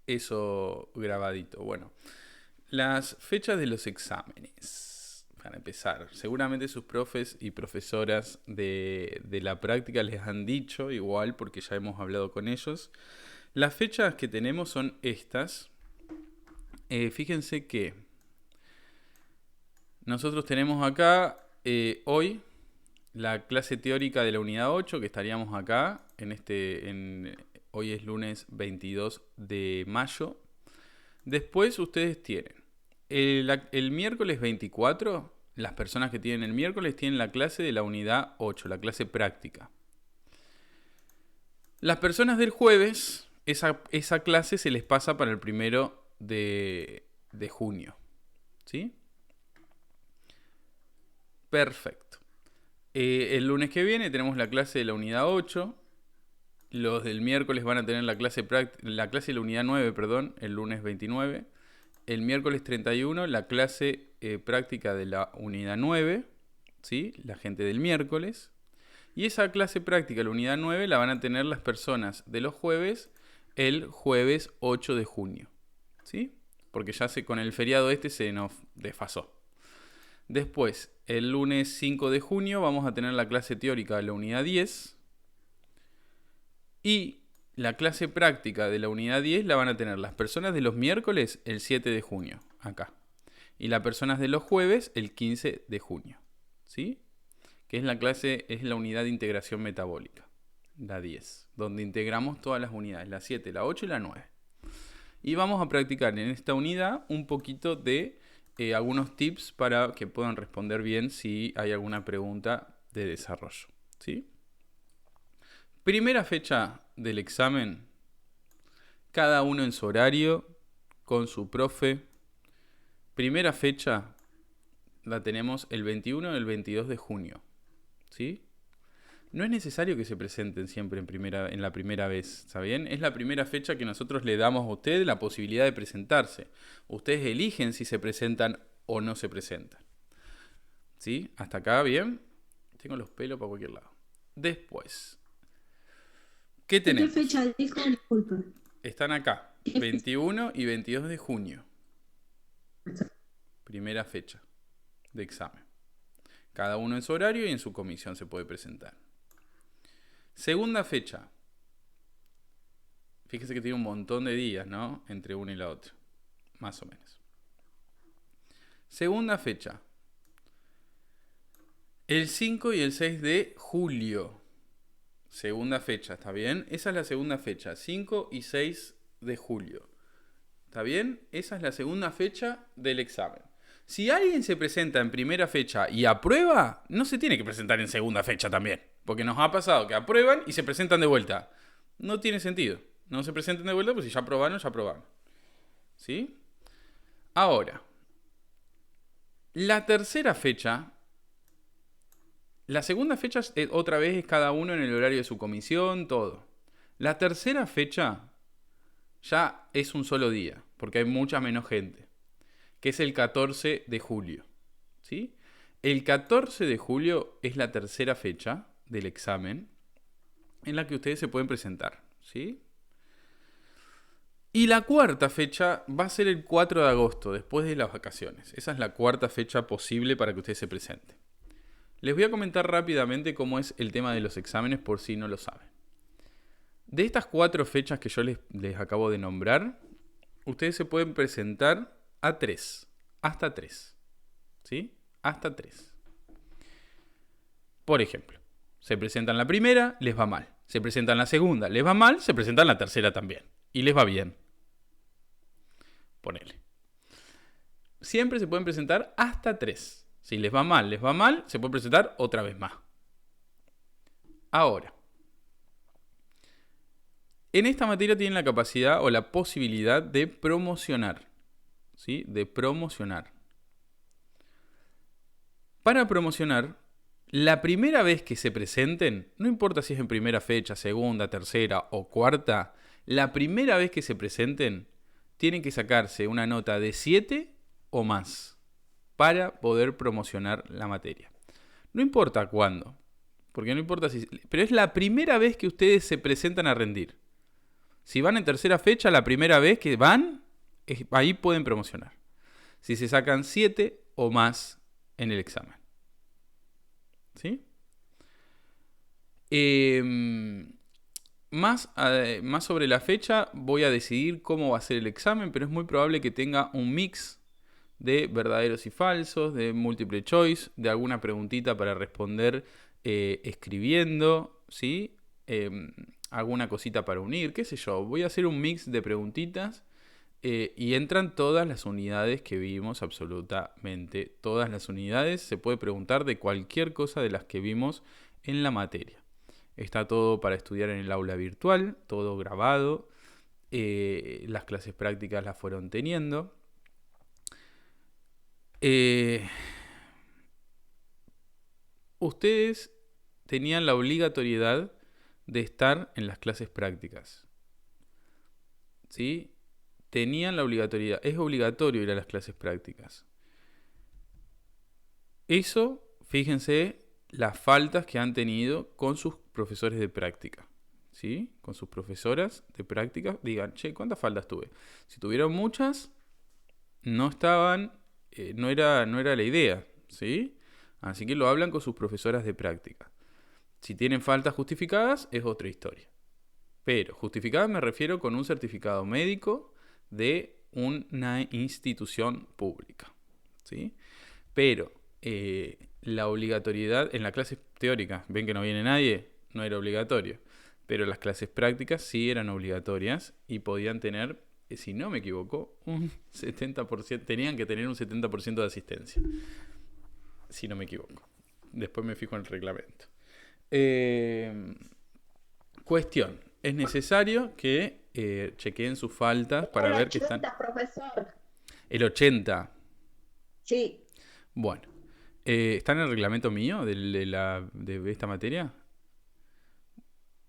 eso grabadito. Bueno, las fechas de los exámenes. Para empezar, seguramente sus profes y profesoras de la práctica les han dicho igual porque ya hemos hablado con ellos. Las fechas que tenemos son estas. Fíjense que nosotros tenemos acá hoy la clase teórica de la unidad 8 que estaríamos acá hoy es lunes 22 de mayo. Después ustedes tienen el miércoles 24, las personas que tienen el miércoles tienen la clase de la unidad 8, la clase práctica. Las personas del jueves, esa clase se les pasa para el 1 de junio. ¿Sí? Perfecto. El lunes que viene tenemos la clase de la unidad 8. Los del miércoles van a tener la clase de la unidad 9, perdón, el lunes 29. El miércoles 31 la clase práctica de la unidad 9, ¿sí? La gente del miércoles. Y esa clase práctica de la unidad 9 la van a tener las personas de los jueves el jueves 8 de junio, ¿sí? Porque ya con el feriado se nos desfasó. Después, el lunes 5 de junio vamos a tener la clase teórica de la unidad 10. Y la clase práctica de la unidad 10 la van a tener las personas de los miércoles el 7 de junio, acá. Y las personas de los jueves el 15 de junio, ¿sí? Que es la unidad de integración metabólica, la 10, donde integramos todas las unidades, la 7, la 8 y la 9. Y vamos a practicar en esta unidad un poquito de algunos tips para que puedan responder bien si hay alguna pregunta de desarrollo, ¿sí? Primera fecha del examen, cada uno en su horario, con su profe. Primera fecha la tenemos el 21 y el 22 de junio, ¿sí? No es necesario que se presenten siempre en la primera vez, ¿está bien? Es la primera fecha que nosotros le damos a ustedes la posibilidad de presentarse. Ustedes eligen si se presentan o no se presentan, ¿sí? Hasta acá, ¿bien? Tengo los pelos para cualquier lado. Después, ¿qué ¿De qué tenemos? fecha dijo? Disculpe. Están acá, 21 y 22 de junio. Primera fecha de examen. Cada uno en su horario y en su comisión se puede presentar. Segunda fecha. Fíjese que tiene un montón de días, ¿no? Entre una y la otra. Más o menos. Segunda fecha. El 5 y el 6 de julio. Segunda fecha, ¿está bien? Esa es la segunda fecha. 5 y 6 de julio. ¿Está bien? Esa es la segunda fecha del examen. Si alguien se presenta en primera fecha y aprueba, no se tiene que presentar en segunda fecha también. Porque nos ha pasado que aprueban y se presentan de vuelta. No tiene sentido. No se presenten de vuelta, pues si ya aprobaron, ya aprobaron. ¿Sí? Ahora, la tercera fecha. La segunda fecha otra vez es cada uno en el horario de su comisión, todo. La tercera fecha ya es un solo día, porque hay mucha menos gente, que es el 14 de julio. ¿Sí? El 14 de julio es la tercera fecha del examen en la que ustedes se pueden presentar. ¿Sí? Y la cuarta fecha va a ser el 4 de agosto, después de las vacaciones. Esa es la cuarta fecha posible para que ustedes se presenten. Les voy a comentar rápidamente cómo es el tema de los exámenes por si no lo saben. De estas 4 fechas que yo les acabo de nombrar, ustedes se pueden presentar a 3, hasta 3. ¿Sí? Hasta 3. Por ejemplo, se presentan la primera, les va mal. Se presentan la segunda, les va mal. Se presentan la tercera también. Y les va bien. Ponele. Siempre se pueden presentar hasta 3. Si les va mal, se puede presentar otra vez más. Ahora, en esta materia tienen la capacidad o la posibilidad de promocionar. ¿Sí? De promocionar. Para promocionar, la primera vez que se presenten, no importa si es en primera fecha, segunda, tercera o cuarta, la primera vez que se presenten, tienen que sacarse una nota de 7 o más para poder promocionar la materia. No importa cuándo, porque no importa si... Pero es la primera vez que ustedes se presentan a rendir. Si van en tercera fecha, la primera vez que van, ahí pueden promocionar. Si se sacan 7 o más en el examen. ¿Sí? Más sobre la fecha voy a decidir cómo va a ser el examen, pero es muy probable que tenga un mix de verdaderos y falsos, de múltiple choice, de alguna preguntita para responder escribiendo, ¿sí? Alguna cosita para unir, qué sé yo. Voy a hacer un mix de preguntitas y entran todas las unidades que vimos, absolutamente todas las unidades. Se puede preguntar de cualquier cosa de las que vimos en la materia. Está todo para estudiar en el aula virtual, todo grabado. Las clases prácticas las fueron teniendo. Ustedes tenían la obligatoriedad de estar en las clases prácticas. ¿Sí? Tenían la obligatoriedad. Es obligatorio ir a las clases prácticas. Eso, fíjense, las faltas que han tenido con sus profesores de práctica. ¿Sí? Con sus profesoras de práctica. Digan, che, ¿cuántas faltas tuve? Si tuvieron muchas, no estaban, no era la idea. ¿Sí? Así que lo hablan con sus profesoras de práctica. Si tienen faltas justificadas, es otra historia. Pero justificadas me refiero con un certificado médico de una institución pública. ¿Sí? Pero la obligatoriedad en la clase teórica, ven que no viene nadie, no era obligatorio. Pero las clases prácticas sí eran obligatorias y podían tener, si no me equivoco, un 70%, tenían que tener un 70% de asistencia. Si no me equivoco. Después me fijo en el reglamento. Cuestión. Es necesario que chequeen sus faltas para ver que están... Profesor. El 80. Sí. Bueno. ¿Está en el reglamento mío de esta materia?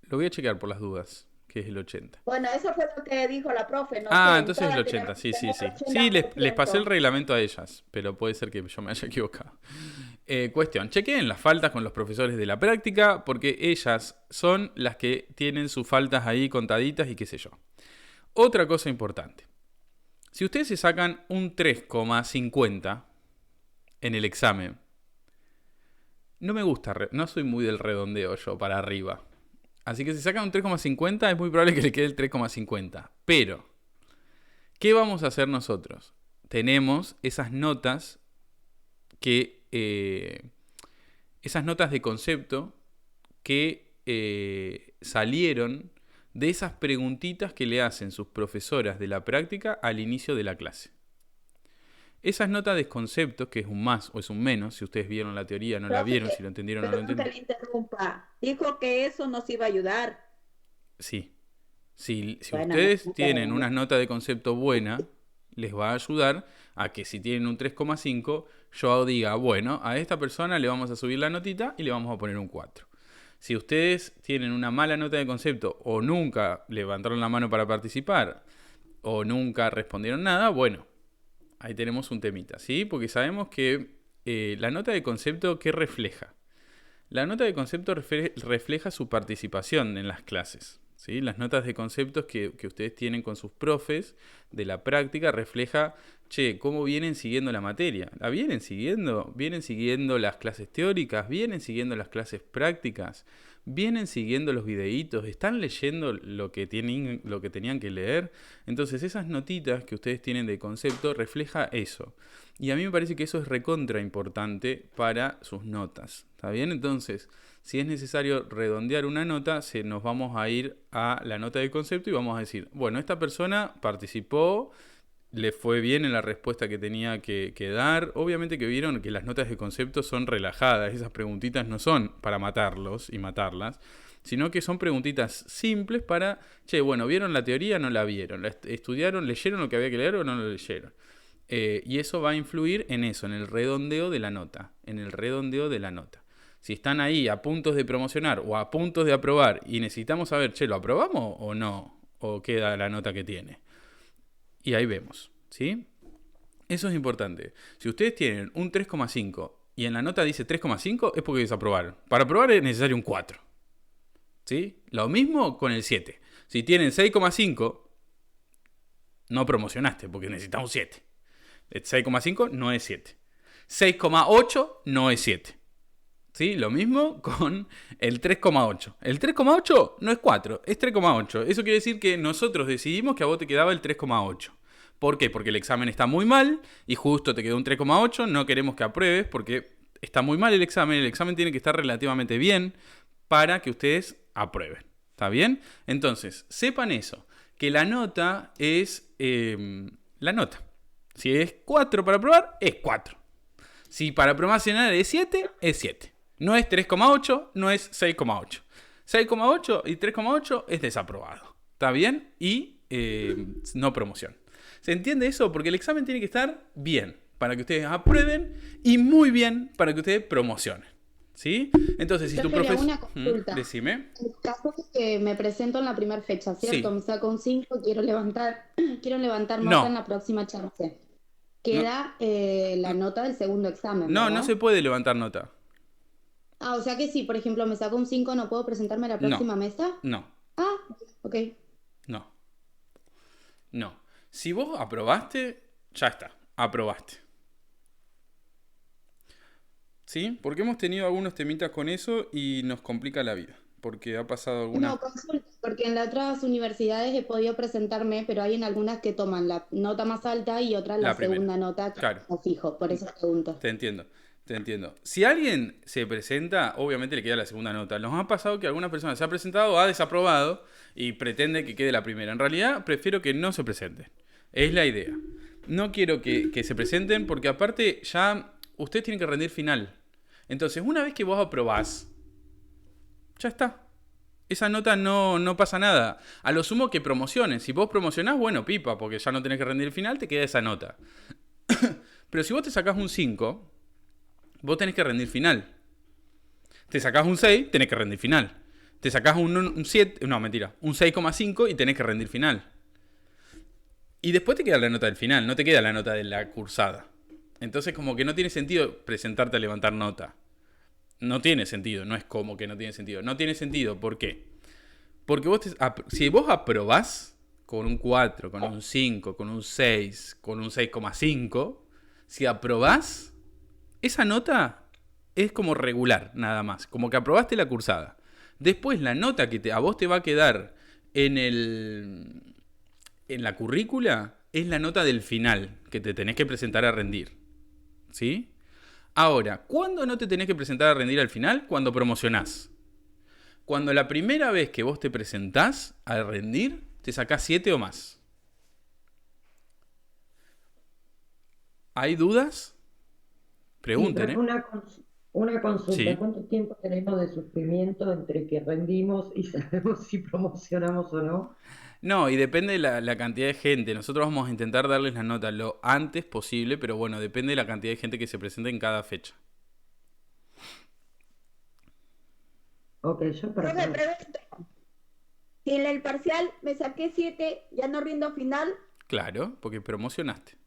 Lo voy a chequear por las dudas, que es el 80. Bueno, eso fue lo que dijo la profe, no Ah, sé, entonces el todas 80, tenemos que sí, sí, tener sí. el Sí, les pasé el 80%. reglamento a ellas, pero puede ser que yo me haya equivocado. Cuestión, chequeen las faltas con los profesores de la práctica, porque ellas son las que tienen sus faltas ahí contaditas y qué sé yo. Otra cosa importante. Si ustedes se sacan un 3,50 en el examen, no me gusta, no soy muy del redondeo yo para arriba. Así que si sacan un 3,50 es muy probable que le quede el 3,50. Pero, ¿qué vamos a hacer nosotros? Tenemos esas notas esas notas de concepto que salieron de esas preguntitas que le hacen sus profesoras de la práctica al inicio de la clase. Esas notas de conceptos, que es un más o es un menos, si ustedes vieron la teoría, no la Profe, vieron, si lo entendieron o no lo perdón que entendieron. le interrumpa. Dijo que eso nos iba a ayudar. Sí. Si Bueno, ustedes tienen una nota de concepto buena, les va a ayudar a que si tienen un 3,5, yo diga, bueno, a esta persona le vamos a subir la notita y le vamos a poner un 4. Si ustedes tienen una mala nota de concepto o nunca levantaron la mano para participar o nunca respondieron nada, bueno, ahí tenemos un temita, ¿sí? Porque sabemos que la nota de concepto, ¿qué refleja? La nota de concepto refleja su participación en las clases. ¿Sí? Las notas de conceptos que ustedes tienen con sus profes de la práctica refleja, che, cómo vienen siguiendo la materia. ¿La vienen siguiendo? ¿Vienen siguiendo las clases teóricas? ¿Vienen siguiendo las clases prácticas? ¿Vienen siguiendo los videitos? ¿Están leyendo lo que tenían que leer? Entonces esas notitas que ustedes tienen de concepto refleja eso. Y a mí me parece que eso es recontra importante para sus notas. ¿Está bien? Entonces, si es necesario redondear una nota, nos vamos a ir a la nota de concepto y vamos a decir, bueno, esta persona participó, le fue bien en la respuesta que tenía que dar. Obviamente que vieron que las notas de concepto son relajadas, esas preguntitas no son para matarlos y matarlas, sino que son preguntitas simples para, che, bueno, ¿vieron la teoría o no la vieron? ¿La estudiaron, leyeron lo que había que leer o no lo leyeron? Y eso va a influir en eso, en el redondeo de la nota, Si están ahí a puntos de promocionar o a puntos de aprobar y necesitamos saber, che, ¿lo aprobamos o no? ¿O queda la nota que tiene? Y ahí vemos, ¿sí? Eso es importante. Si ustedes tienen un 3,5 y en la nota dice 3,5 es porque desaprobaron. Para aprobar es necesario un 4. ¿Sí? Lo mismo con el 7. Si tienen 6,5, no promocionaste porque necesitas un 7. 6,5 no es 7. 6,8 no es 7. ¿Sí? Lo mismo con el 3,8. El 3,8 no es 4, es 3,8. Eso quiere decir que nosotros decidimos que a vos te quedaba el 3,8. ¿Por qué? Porque el examen está muy mal y justo te quedó un 3,8. No queremos que apruebes porque está muy mal el examen. El examen tiene que estar relativamente bien para que ustedes aprueben. ¿Está bien? Entonces, sepan eso. Que la nota es la nota. Si es 4 para aprobar, es 4. Si para promocionar es 7, es 7. No es 3,8, no es 6,8. 6,8 y 3,8 es desaprobado. ¿Está bien? Y no promoción. ¿Se entiende eso? Porque el examen tiene que estar bien para que ustedes aprueben y muy bien para que ustedes promocionen. ¿Sí? Entonces, si tu profesor... una consulta. Decime. En el caso de que me presento en la primera fecha, ¿cierto? Sí. Me saco un 5, quiero levantar nota No. en la próxima chance. Queda la nota del segundo examen, No, ¿verdad? no se puede levantar nota. Ah, o sea que si, por ejemplo, me saco un 5, ¿no puedo presentarme a la No. próxima mesa? No. Ah, ok. No. No. Si vos aprobaste, ya está. Aprobaste. ¿Sí? Porque hemos tenido algunos temitas con eso y nos complica la vida. Porque ha pasado alguna... No, consulta, porque en las otras universidades he podido presentarme, pero hay en algunas que toman la nota más alta y otras la La primera. segunda nota que Claro. no fijo, por eso pregunto. Te entiendo. Te entiendo. Si alguien se presenta, obviamente le queda la segunda nota. Nos ha pasado que algunas personas se ha presentado, ha desaprobado y pretende que quede la primera. En realidad, prefiero que no se presenten. Es la idea. No quiero que se presenten porque aparte ya ustedes tienen que rendir final. Entonces, una vez que vos aprobás, ya está. Esa nota no pasa nada. A lo sumo que promociones. Si vos promocionás, bueno, pipa, porque ya no tenés que rendir final, te queda esa nota. Pero si vos te sacás un 5, vos tenés que rendir final. Te sacás un 6, tenés que rendir final. Te sacás un 7, no, mentira, un 6,5 y tenés que rendir final. Y después te queda la nota del final, no te queda la nota de la cursada. Entonces como que no tiene sentido presentarte a levantar nota. No tiene sentido, no es como que no tiene sentido. No tiene sentido, ¿por qué? Porque si vos aprobás con un 4, con un 5, con un 6, con un 6,5, si aprobás, esa nota es como regular, nada más. Como que aprobaste la cursada. Después la nota que a vos te va a quedar en la currícula es la nota del final, que te tenés que presentar a rendir. ¿Sí? Ahora, ¿cuándo no te tenés que presentar a rendir al final? Cuando promocionás. Cuando la primera vez que vos te presentás a rendir, te sacás 7 o más. ¿Hay dudas? Pregunten, Sí, una consulta. Sí. ¿Cuánto tiempo tenemos de sufrimiento entre que rendimos y sabemos si promocionamos o no? No, y depende de la cantidad de gente. Nosotros vamos a intentar darles la nota lo antes posible, pero bueno, depende de la cantidad de gente que se presente en cada fecha. Ok, yo para Profe, saber. pregunto, si en el parcial me saqué 7, ya no rindo final. Claro, porque promocionaste.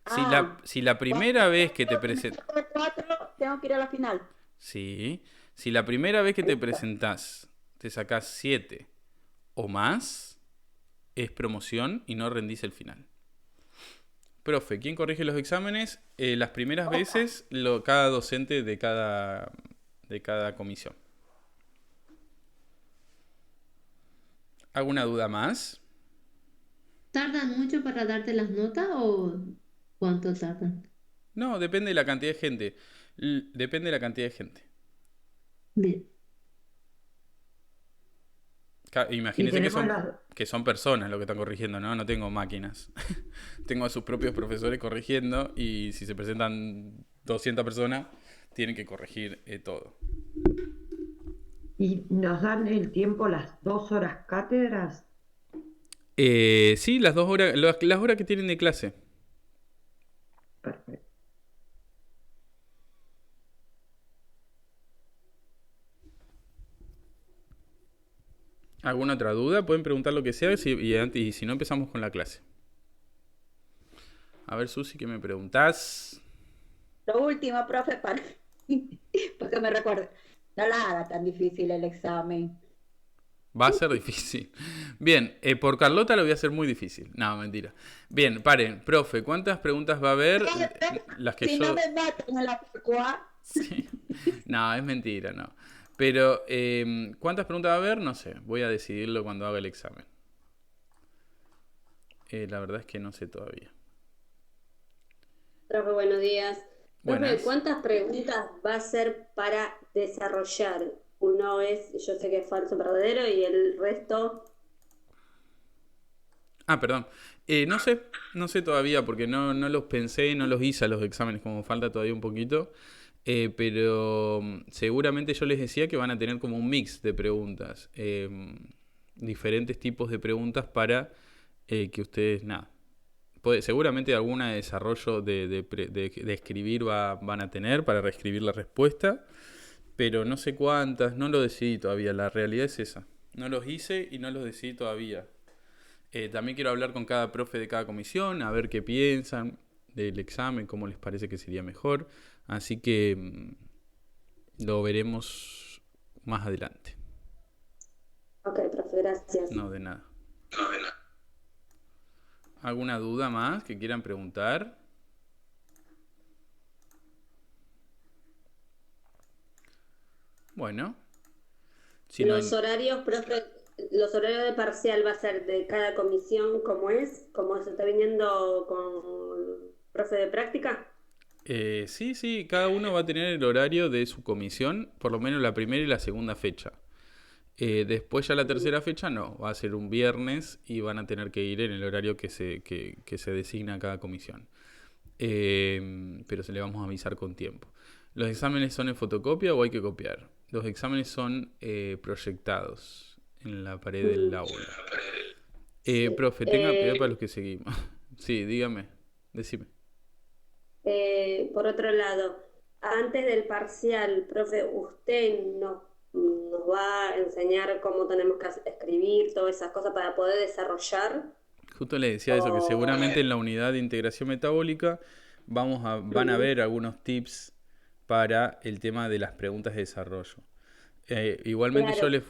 Ah, Si la primera vez que te cuando me presentas... saco 4, tengo que ir a la final. Sí. Si la primera vez que te presentás te sacás 7 o más, es promoción y no rendís el final. Profe, ¿quién corrige los exámenes? Las primeras veces, cada docente de cada comisión. ¿Alguna duda más? ¿Tardan mucho para darte las notas o cuánto tardan? No, depende de la cantidad de gente. Depende de la cantidad de gente. Bien. Y Imagínense tenemos que son personas lo que están corrigiendo, ¿no? No tengo máquinas. Tengo a sus propios profesores corrigiendo y si se presentan 200 personas, tienen que corregir todo. y nos dan el tiempo las 2 horas cátedras. Sí, las 2 horas, las horas que tienen de clase. Perfecto. ¿Alguna otra duda? Pueden preguntar lo que sea y si no empezamos con la clase. A ver, Susi, ¿qué me preguntás? Lo último, profe, para que me recuerde. No la haga tan difícil el examen. Va a ser difícil. Bien, por Carlota lo voy a hacer muy difícil. No, mentira. Bien, paren. Profe, ¿cuántas preguntas va a haber? Las que Si yo... no me matan a la Facua. Sí. No, es mentira, no. Pero, ¿cuántas preguntas va a haber? No sé. Voy a decidirlo cuando haga el examen. La verdad es que no sé todavía. Profe, buenos días. Profe, Buenas. ¿cuántas preguntas va a ser para desarrollar? Uno es, yo sé que es falso verdadero, y el resto, Ah, perdón. No sé todavía porque no los pensé, no los hice a los exámenes, como falta todavía un poquito. Pero seguramente yo les decía que van a tener como un mix de preguntas. Diferentes tipos de preguntas para que ustedes, nada. Seguramente alguna de desarrollo de escribir van a tener para reescribir la respuesta. Pero no sé cuántas, no lo decidí todavía. La realidad es esa. No los hice y no los decidí todavía. También quiero hablar con cada profe de cada comisión, a ver qué piensan del examen, cómo les parece que sería mejor. Así que lo veremos más adelante. ok, profe, gracias. No, de nada. ¿Alguna duda más que quieran preguntar? Bueno, si no hay... Los horarios, profe, los horarios de parcial va a ser de cada comisión, como se está viniendo con profe de práctica. Sí, cada uno va a tener el horario de su comisión, por lo menos la primera y la segunda fecha. Después ya la tercera fecha no, va a ser un viernes y van a tener que ir en el horario que se designa a cada comisión. Pero se le vamos a avisar con tiempo. ¿Los exámenes son en fotocopia o hay que copiar? Los exámenes son proyectados en la pared del aula. Profe, tenga piedad para los que seguimos. Sí, dígame, decime. Por otro lado, antes del parcial, profe, usted nos va a enseñar cómo tenemos que escribir, todas esas cosas para poder desarrollar. Justo le decía eso, que seguramente en la unidad de integración metabólica van a ver algunos tips para el tema de las preguntas de desarrollo. Igualmente Claro. yo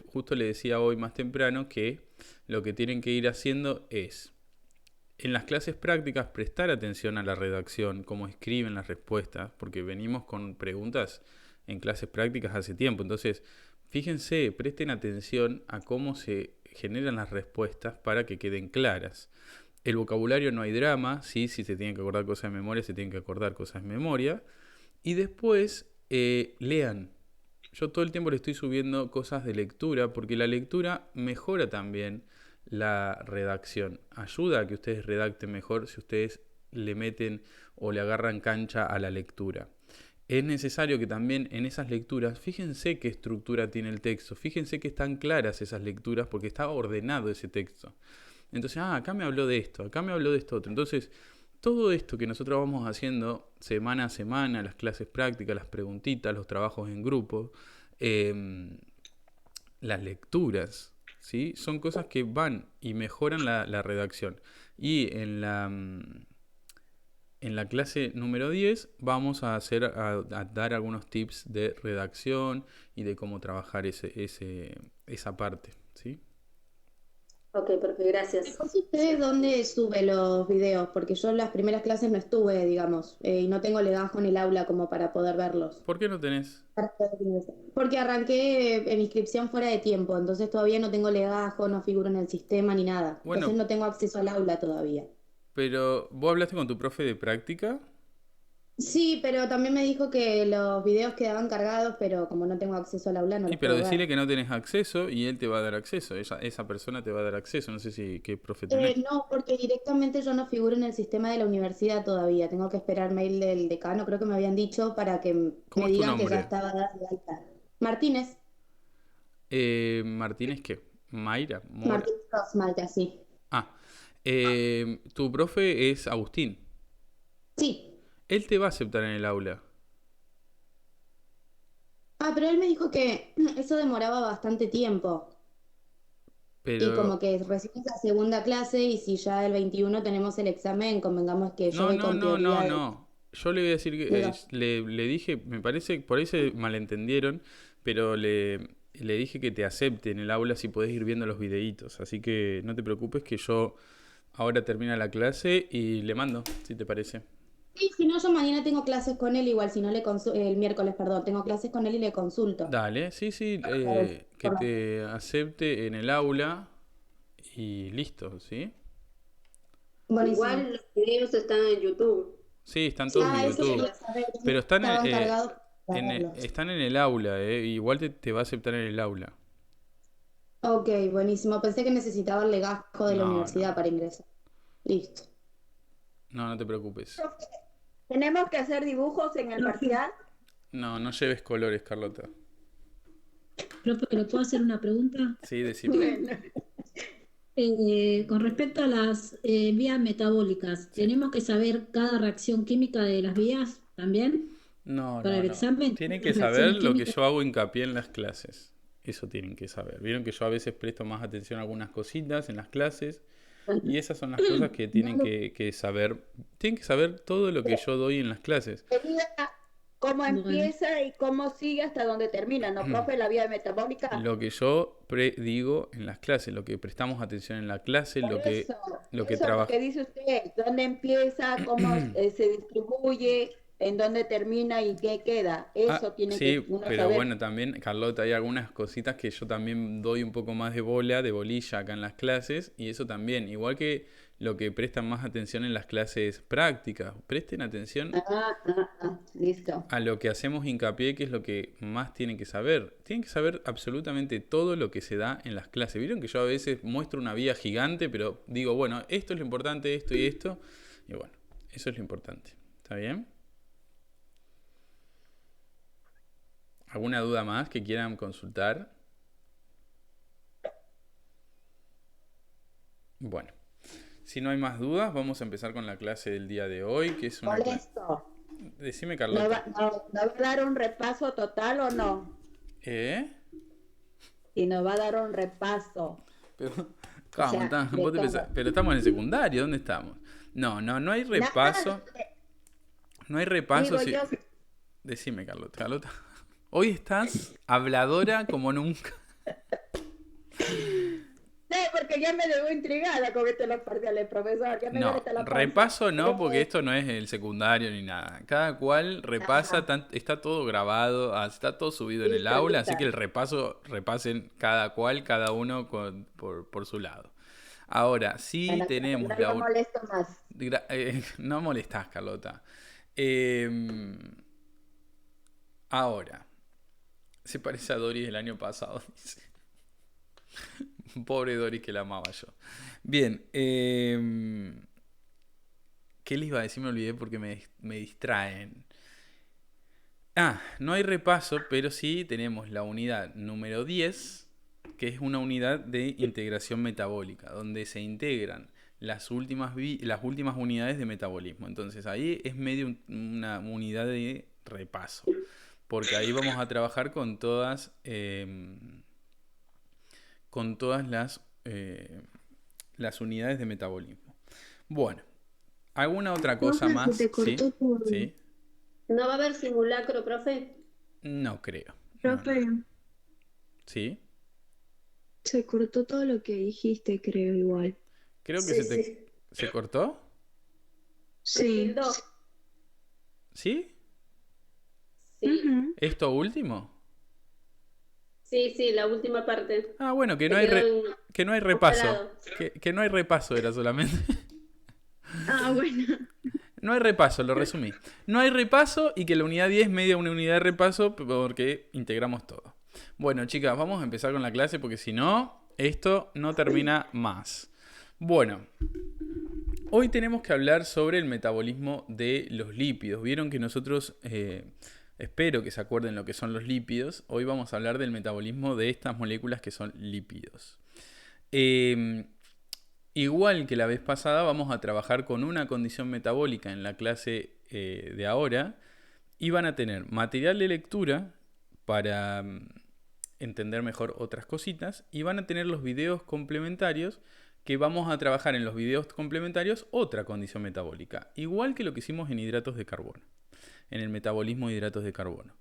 justo le decía hoy más temprano que lo que tienen que ir haciendo es, en las clases prácticas, prestar atención a la redacción, cómo escriben las respuestas, porque venimos con preguntas en clases prácticas hace tiempo. Entonces, fíjense, presten atención a cómo se generan las respuestas para que queden claras. El vocabulario no hay drama, ¿sí? Si se tienen que acordar cosas de memoria, se tienen que acordar cosas de memoria. Y después, lean. Yo todo el tiempo le estoy subiendo cosas de lectura, porque la lectura mejora también la redacción. Ayuda a que ustedes redacten mejor si ustedes le meten o le agarran cancha a la lectura. Es necesario que también en esas lecturas, fíjense qué estructura tiene el texto, fíjense que están claras esas lecturas porque está ordenado ese texto. Entonces, acá me habló de esto, acá me habló de esto otro. Entonces, todo esto que nosotros vamos haciendo semana a semana, las clases prácticas, las preguntitas, los trabajos en grupo, las lecturas, ¿sí? Son cosas que van y mejoran la redacción. Y en la clase número 10 vamos a dar algunos tips de redacción y de cómo trabajar esa parte, ¿sí? Ok, profe, gracias. No sé ustedes dónde sube los videos, porque yo en las primeras clases no estuve, digamos, y no tengo legajo en el aula como para poder verlos. ¿Por qué no tenés? Porque arranqué en inscripción fuera de tiempo, entonces todavía no tengo legajo, no figuro en el sistema ni nada. Bueno, Entonces no tengo acceso al aula todavía. pero ¿vos hablaste con tu profe de práctica? Sí, pero también me dijo que los videos quedaban cargados, pero como no tengo acceso al aula no Y los pero puedo decirle ver. que no tenés acceso y él te va a dar acceso. Esa persona te va a dar acceso. No sé si qué profe tenés. No, porque directamente yo no figuro en el sistema de la universidad todavía. Tengo que esperar mail del decano, creo que me habían dicho, para que ¿Cómo me es tu digan que ya nombre? estaba dada de alta. Martínez, Martínez, ¿qué? Mayra, Mora. Martínez Rosmalta, sí. Ah, tu profe es Agustín. Sí. Él te va a aceptar en el aula. Ah, pero él me dijo que eso demoraba bastante tiempo. Y Pero como que recién es la segunda clase y si ya el 21 tenemos el examen, convengamos que yo no, voy no, con no, no, teoría de... no. Yo le voy a decir que Digo, le dije, me parece, por ahí se malentendieron, pero le dije que te acepte en el aula si podés ir viendo los videitos. Así que no te preocupes que yo ahora termina la clase y le mando, si te parece. Sí, si no, yo mañana tengo clases con él, igual, si no el miércoles, perdón, tengo clases con él y le consulto. Dale, sí, que te acepte en el aula y listo, ¿sí? Buenísimo. Igual los videos están en YouTube. Sí, están todos en Eso YouTube. quería saber. Pero están Estaba encargado de verlos. están en el aula, igual te va a aceptar en el aula. Ok, buenísimo. Pensé que necesitaba el legajo de la No, universidad no. para ingresar. Listo. No te preocupes. Profe, ¿tenemos que hacer dibujos en el parcial? No lleves colores, Carlota. Profe, ¿le puedo hacer una pregunta? Sí, decime. Bueno, Con respecto a las vías metabólicas, ¿tenemos que saber cada reacción química de las vías también para el examen? Tienen que Las saber reacciones lo que químicas. yo hago hincapié en las clases. Eso tienen que saber. Vieron que yo a veces presto más atención a algunas cositas en las clases. Y esas son las cosas que tienen que saber. Tienen que saber todo lo que yo doy en las clases. sería cómo Bueno. empieza y cómo sigue hasta donde termina, ¿no, profe? La vía metabólica. Lo que yo digo en las clases, lo que prestamos atención en la clase, Por lo que eso, lo que eso es lo trabaja. que dice usted, dónde empieza, cómo se distribuye, en dónde termina y qué queda. Eso tiene Sí, que uno pero saber. bueno, también, Carlota, hay algunas cositas que yo también doy un poco más de bolilla acá en las clases, y eso también, igual que lo que prestan más atención en las clases prácticas, presten atención Listo. a lo que hacemos hincapié, que es lo que más tienen que saber. Tienen que saber absolutamente todo lo que se da en las clases. Vieron que yo a veces muestro una vía gigante, pero digo, bueno, esto es lo importante, esto y esto, y bueno, eso es lo importante. ¿Está bien? ¿Alguna duda más que quieran consultar? Bueno, si no hay más dudas, vamos a empezar con la clase del día de hoy, que es una clase... Molesto. Decime, ¿No va, Carlota. no va a dar un repaso total o no? ¿Eh? Y nos va a dar un repaso. Pero, O sea, vos te de pensás, todo. pero estamos en el secundario, ¿dónde estamos? No hay repaso. No hay repaso. Digo yo, Decime, Carlota. Hoy estás habladora como nunca. no, porque ya me dejó intrigada con esto de los parciales, profesor. Ya me No, duele hasta la panza. repaso no, porque esto no es el secundario ni nada. Cada cual repasa, está todo grabado, está todo subido en el Listo, aula, listo. así que el repaso, repasen cada uno por su lado. Ahora, sí Bueno, tenemos no la... lo molesto más. No molestás, Carlota. Ahora, se parece a Doris del año pasado, dice. Pobre Doris que la amaba yo. Bien, ¿qué les iba a decir? Me olvidé porque me distraen. No hay repaso, pero sí tenemos la unidad número 10, que es una unidad de integración metabólica, donde se integran las últimas unidades de metabolismo. Entonces ahí es medio una unidad de repaso, porque ahí vamos a trabajar con todas las unidades de metabolismo. Bueno, ¿alguna otra cosa Profe, más? se te cortó por- ¿Sí? ¿No va a haber simulacro, profe? No creo. Profe, ¿Sí? se cortó todo lo que dijiste, creo igual. Creo que Sí. ¿Se cortó? Sí. Dos. ¿Sí? Sí. Ujú. ¿Esto último? Sí, la última parte. Bueno, que Se no hay, quedó en- que no hay repaso. congelado. Que no hay repaso era solamente. Ah, bueno. No hay repaso, lo resumí. No hay repaso y que la unidad 10 media una unidad de repaso porque integramos todo. Bueno, chicas, vamos a empezar con la clase porque si no, esto no termina más. Bueno, hoy tenemos que hablar sobre el metabolismo de los lípidos. Vieron que nosotros, espero que se acuerden lo que son los lípidos. Hoy vamos a hablar del metabolismo de estas moléculas que son lípidos. Igual que la vez pasada, vamos a trabajar con una condición metabólica en la clase de ahora y van a tener material de lectura para entender mejor otras cositas y van a tener los videos complementarios que vamos a trabajar en los videos complementarios otra condición metabólica, igual que lo que hicimos en hidratos de carbono, en el metabolismo de hidratos de carbono.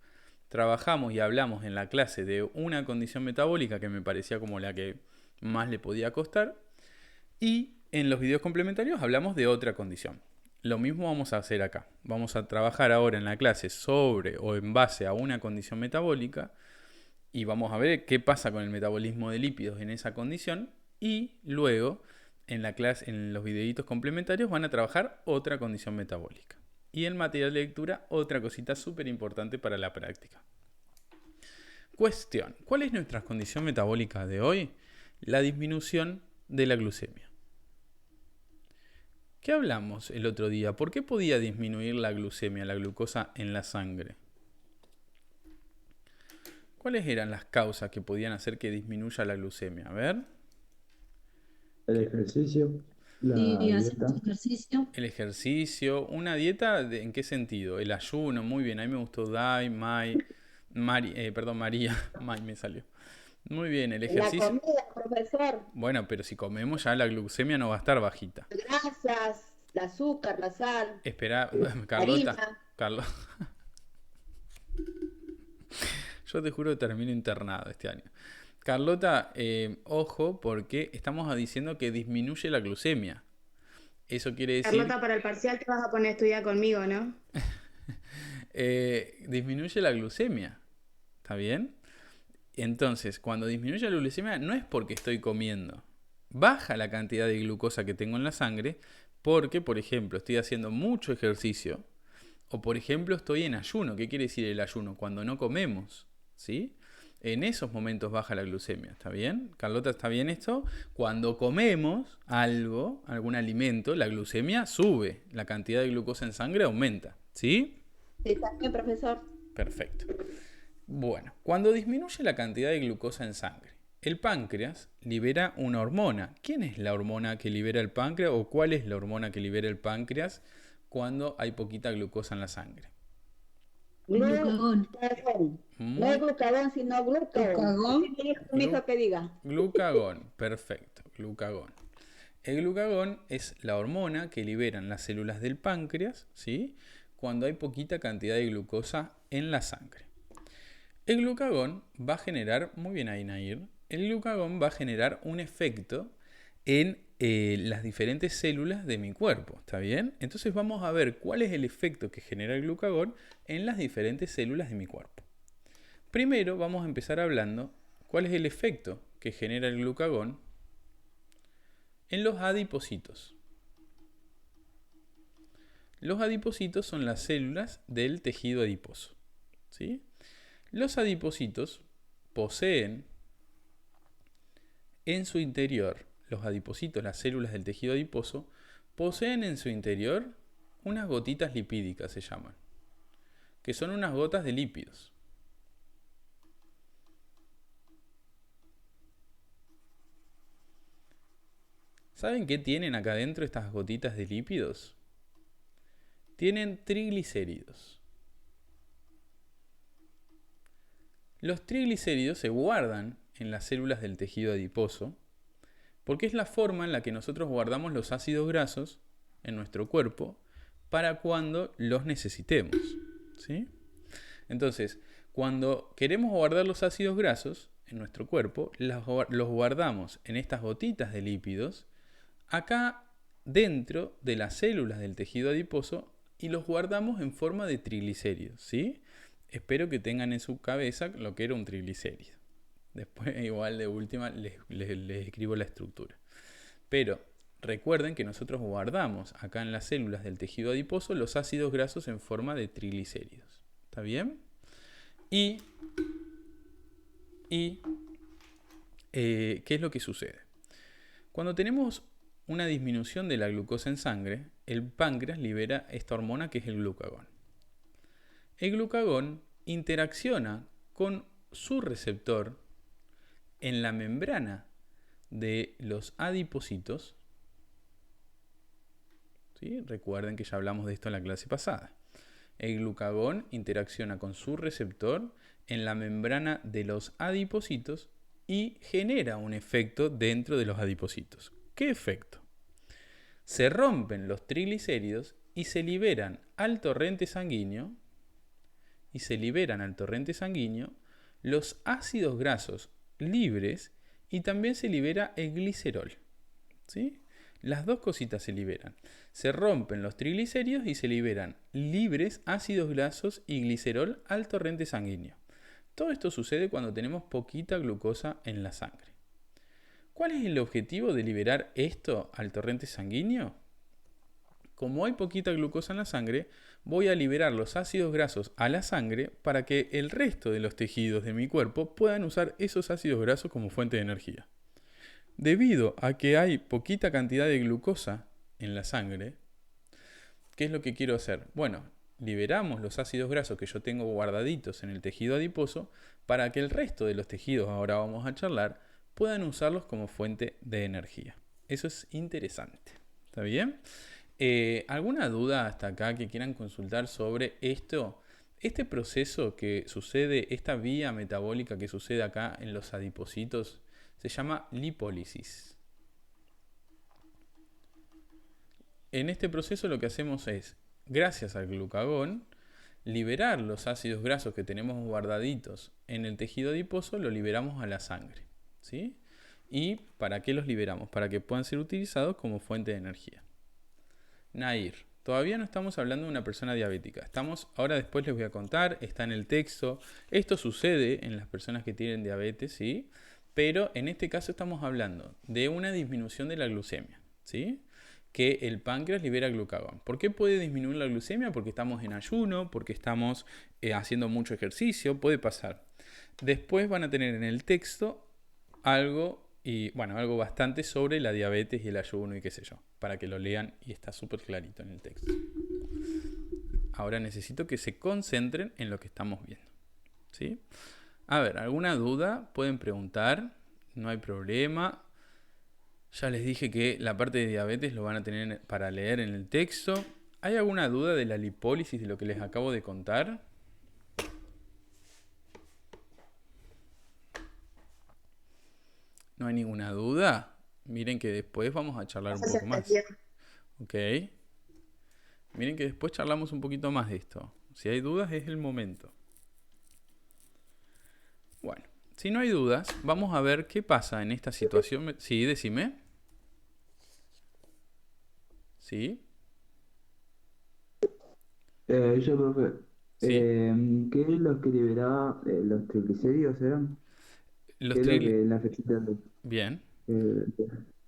trabajamos y hablamos en la clase de una condición metabólica que me parecía como la que más le podía costar. Y en los videos complementarios hablamos de otra condición. Lo mismo vamos a hacer acá. Vamos a trabajar ahora en la clase sobre o en base a una condición metabólica y vamos a ver qué pasa con el metabolismo de lípidos en esa condición y luego en la clase, en los videitos complementarios van a trabajar otra condición metabólica. Y en material de lectura otra cosita súper importante para la práctica. Cuestión, ¿cuál es nuestra condición metabólica de hoy? La disminución de la glucemia. ¿Qué hablamos el otro día? ¿Por qué podía disminuir la glucemia, la glucosa en la sangre? ¿Cuáles eran las causas que podían hacer que disminuya la glucemia? A ver. El ejercicio, la Sí, hacer dieta. ejercicio. El ejercicio. ¿Una dieta ¿en qué sentido? El ayuno, muy bien. A mí me gustó María. May me salió. Muy bien, el La ejercicio. comida, profesor, Bueno, pero si comemos ya la glucemia no va a estar bajita. las grasas, el azúcar, la sal, Espera, Carlota. harina. Carlos. Yo te juro que termino internado este año. Carlota, ojo, porque estamos diciendo que disminuye la glucemia. Eso quiere decir... Carlota, para el parcial te vas a poner a estudiar conmigo, ¿no? Disminuye la glucemia. ¿Está bien? Entonces, cuando disminuye la glucemia no es porque estoy comiendo. Baja la cantidad de glucosa que tengo en la sangre porque, por ejemplo, estoy haciendo mucho ejercicio o, por ejemplo, estoy en ayuno. ¿Qué quiere decir el ayuno? Cuando no comemos, ¿sí? En esos momentos baja la glucemia, ¿está bien? Carlota, ¿está bien esto? Cuando comemos algo, algún alimento, la glucemia sube, la cantidad de glucosa en sangre aumenta, ¿sí? Sí, también, profesor. Perfecto. Bueno, cuando disminuye la cantidad de glucosa en sangre, el páncreas libera una hormona. ¿Quién es la hormona que libera el páncreas o cuál es la hormona que libera el páncreas cuando hay poquita glucosa en la sangre? Glucagón. No es glucagón, sino glucagón. Glucagón. Así me dijo mi hijo que diga. Glucagón, perfecto, glucagón. El glucagón es la hormona que liberan las células del páncreas, ¿sí? Cuando hay poquita cantidad de glucosa en la sangre. El glucagón va a generar, muy bien ahí Nair, el glucagón va a generar un efecto en las diferentes células de mi cuerpo, ¿está bien? Entonces vamos a ver cuál es el efecto que genera el glucagón en las diferentes células de mi cuerpo. Primero vamos a empezar hablando cuál es el efecto que genera el glucagón en los adipocitos. Los adipocitos son las células del tejido adiposo, ¿sí? Los adipocitos poseen en su interior, los adipocitos, las células del tejido adiposo, poseen en su interior unas gotitas lipídicas, se llaman, que son unas gotas de lípidos. ¿Saben qué tienen acá adentro estas gotitas de lípidos? Tienen triglicéridos. Los triglicéridos se guardan en las células del tejido adiposo porque es la forma en la que nosotros guardamos los ácidos grasos en nuestro cuerpo para cuando los necesitemos, ¿sí? Entonces, cuando queremos guardar los ácidos grasos en nuestro cuerpo, los guardamos en estas gotitas de lípidos acá dentro de las células del tejido adiposo y los guardamos en forma de triglicéridos, ¿sí? Espero que tengan en su cabeza lo que era un triglicérido. Después, igual de última, les escribo la estructura. Pero recuerden que nosotros guardamos acá en las células del tejido adiposo los ácidos grasos en forma de triglicéridos. ¿Está bien? ¿Qué es lo que sucede? Cuando tenemos una disminución de la glucosa en sangre, el páncreas libera esta hormona que es el glucagón. El glucagón interacciona con su receptor en la membrana de los adipocitos. ¿Sí? Recuerden que ya hablamos de esto en la clase pasada. El glucagón interacciona con su receptor en la membrana de los adipocitos y genera un efecto dentro de los adipocitos. ¿Qué efecto? Se rompen los triglicéridos y se liberan al torrente sanguíneo y se liberan al torrente sanguíneo los ácidos grasos libres y también se libera el glicerol. ¿Sí? Las dos cositas se liberan. Se rompen los triglicéridos y se liberan libres ácidos grasos y glicerol al torrente sanguíneo. Todo esto sucede cuando tenemos poquita glucosa en la sangre. ¿Cuál es el objetivo de liberar esto al torrente sanguíneo? Como hay poquita glucosa en la sangre, voy a liberar los ácidos grasos a la sangre para que el resto de los tejidos de mi cuerpo puedan usar esos ácidos grasos como fuente de energía. Debido a que hay poquita cantidad de glucosa en la sangre, ¿qué es lo que quiero hacer? Bueno, liberamos los ácidos grasos que yo tengo guardaditos en el tejido adiposo para que el resto de los tejidos, ahora vamos a charlar, puedan usarlos como fuente de energía. Eso es interesante. ¿Está bien? ¿Alguna duda hasta acá que quieran consultar sobre esto? Este proceso que sucede, esta vía metabólica que sucede acá en los adipocitos, se llama lipólisis. En este proceso lo que hacemos es, gracias al glucagón, liberar los ácidos grasos que tenemos guardaditos en el tejido adiposo, lo liberamos a la sangre. ¿Sí? ¿Y para qué los liberamos? Para que puedan ser utilizados como fuente de energía. Nair, todavía no estamos hablando de una persona diabética. Ahora después les voy a contar, está en el texto. Esto sucede en las personas que tienen diabetes, ¿sí? Pero en este caso estamos hablando de una disminución de la glucemia, ¿sí? Que el páncreas libera glucagón. ¿Por qué puede disminuir la glucemia? Porque estamos en ayuno, porque estamos haciendo mucho ejercicio, puede pasar. Después van a tener en el texto algo bastante sobre la diabetes y el ayuno y qué sé yo, para que lo lean y está súper clarito en el texto. Ahora necesito que se concentren en lo que estamos viendo. ¿Sí? A ver, ¿alguna duda? Pueden preguntar, no hay problema. Ya les dije que la parte de diabetes lo van a tener para leer en el texto. ¿Hay alguna duda de la lipólisis de lo que les acabo de contar? ¿No hay ninguna duda? Miren que después vamos a charlar un poco más. Ok. Miren que después charlamos un poquito más de esto. Si hay dudas es el momento. Bueno, si no hay dudas, vamos a ver qué pasa en esta situación. Sí, decime. ¿Sí? Profe. Sí. ¿Qué es lo que liberaba los triglicéridos eran? Los triglicéridos. Bien.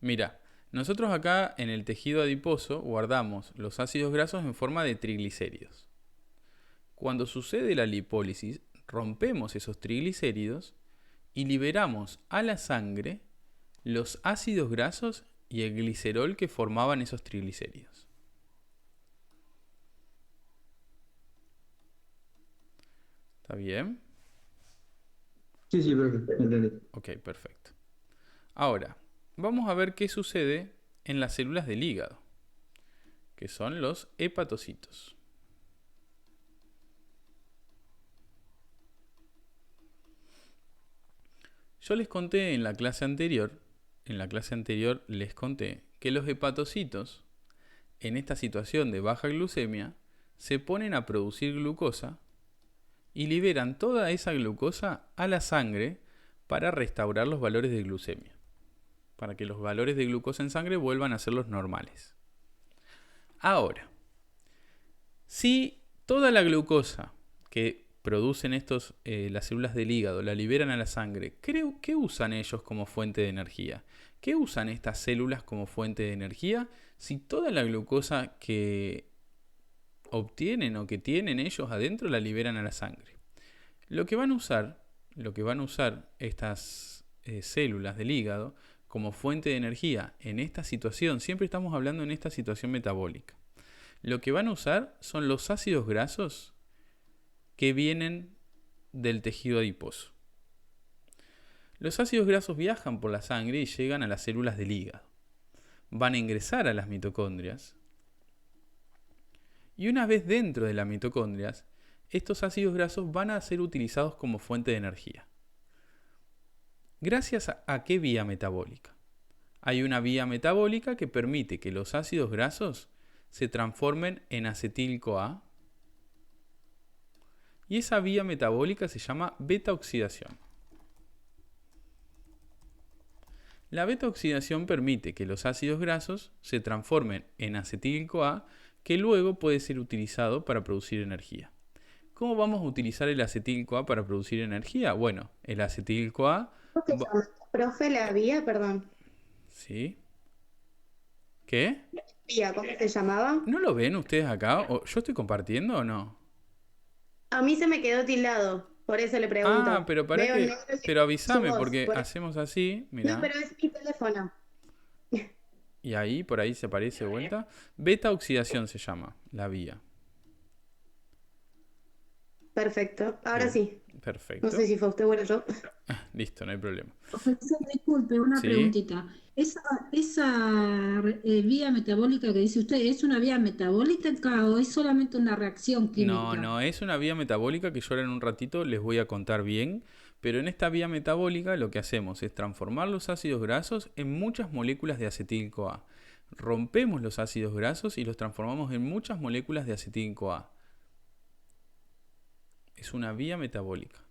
Mira, nosotros acá en el tejido adiposo guardamos los ácidos grasos en forma de triglicéridos. Cuando sucede la lipólisis, rompemos esos triglicéridos y liberamos a la sangre los ácidos grasos y el glicerol que formaban esos triglicéridos. ¿Está bien? Sí, perfecto. Entendí. Ok, perfecto. Ahora, vamos a ver qué sucede en las células del hígado, que son los hepatocitos. Yo les conté en la clase anterior les conté que los hepatocitos, en esta situación de baja glucemia, se ponen a producir glucosa y liberan toda esa glucosa a la sangre para restaurar los valores de glucemia, para que los valores de glucosa en sangre vuelvan a ser los normales. Ahora, si toda la glucosa que producen las células del hígado la liberan a la sangre, ¿qué usan ellos como fuente de energía? ¿Qué usan estas células como fuente de energía si toda la glucosa que obtienen o que tienen ellos adentro la liberan a la sangre? Lo que van a usar estas células del hígado como fuente de energía en esta situación, siempre estamos hablando en esta situación metabólica, lo que van a usar son los ácidos grasos que vienen del tejido adiposo. Los ácidos grasos viajan por la sangre y llegan a las células del hígado. Van a ingresar a las mitocondrias. Y una vez dentro de las mitocondrias, estos ácidos grasos van a ser utilizados como fuente de energía. ¿Gracias a qué vía metabólica? Hay una vía metabólica que permite que los ácidos grasos se transformen en acetil-CoA Y esa vía metabólica se llama beta-oxidación. La beta-oxidación permite que los ácidos grasos se transformen en acetil-CoA, que luego puede ser utilizado para producir energía. ¿Cómo vamos a utilizar el acetil-CoA para producir energía? Bueno, el acetil-CoA... ¿Cómo se llama? Profe, la vía, perdón. ¿Sí? ¿Qué? Vía, ¿cómo se llamaba? ¿No lo ven ustedes acá? ¿Yo estoy compartiendo o no? A mí se me quedó tildado, por eso le pregunto. Ah, pero para Veo que... negro y Pero avísame, su voz, porque por- hacemos así, No, mirá. pero es mi teléfono. Y ahí, por ahí se aparece de vuelta. Beta-oxidación se llama la vía. Perfecto, ahora Bien, sí. perfecto. No sé si fue usted o yo. Listo, no hay problema. Profesor, disculpe, una Sí. preguntita. Esa vía metabólica que dice usted, ¿es una vía metabólica o es solamente una reacción química? No, es una vía metabólica que yo ahora en un ratito les voy a contar bien, pero en esta vía metabólica lo que hacemos es transformar los ácidos grasos en muchas moléculas de acetil-CoA. Rompemos los ácidos grasos y los transformamos en muchas moléculas de acetil-CoA. Es una vía metabólica.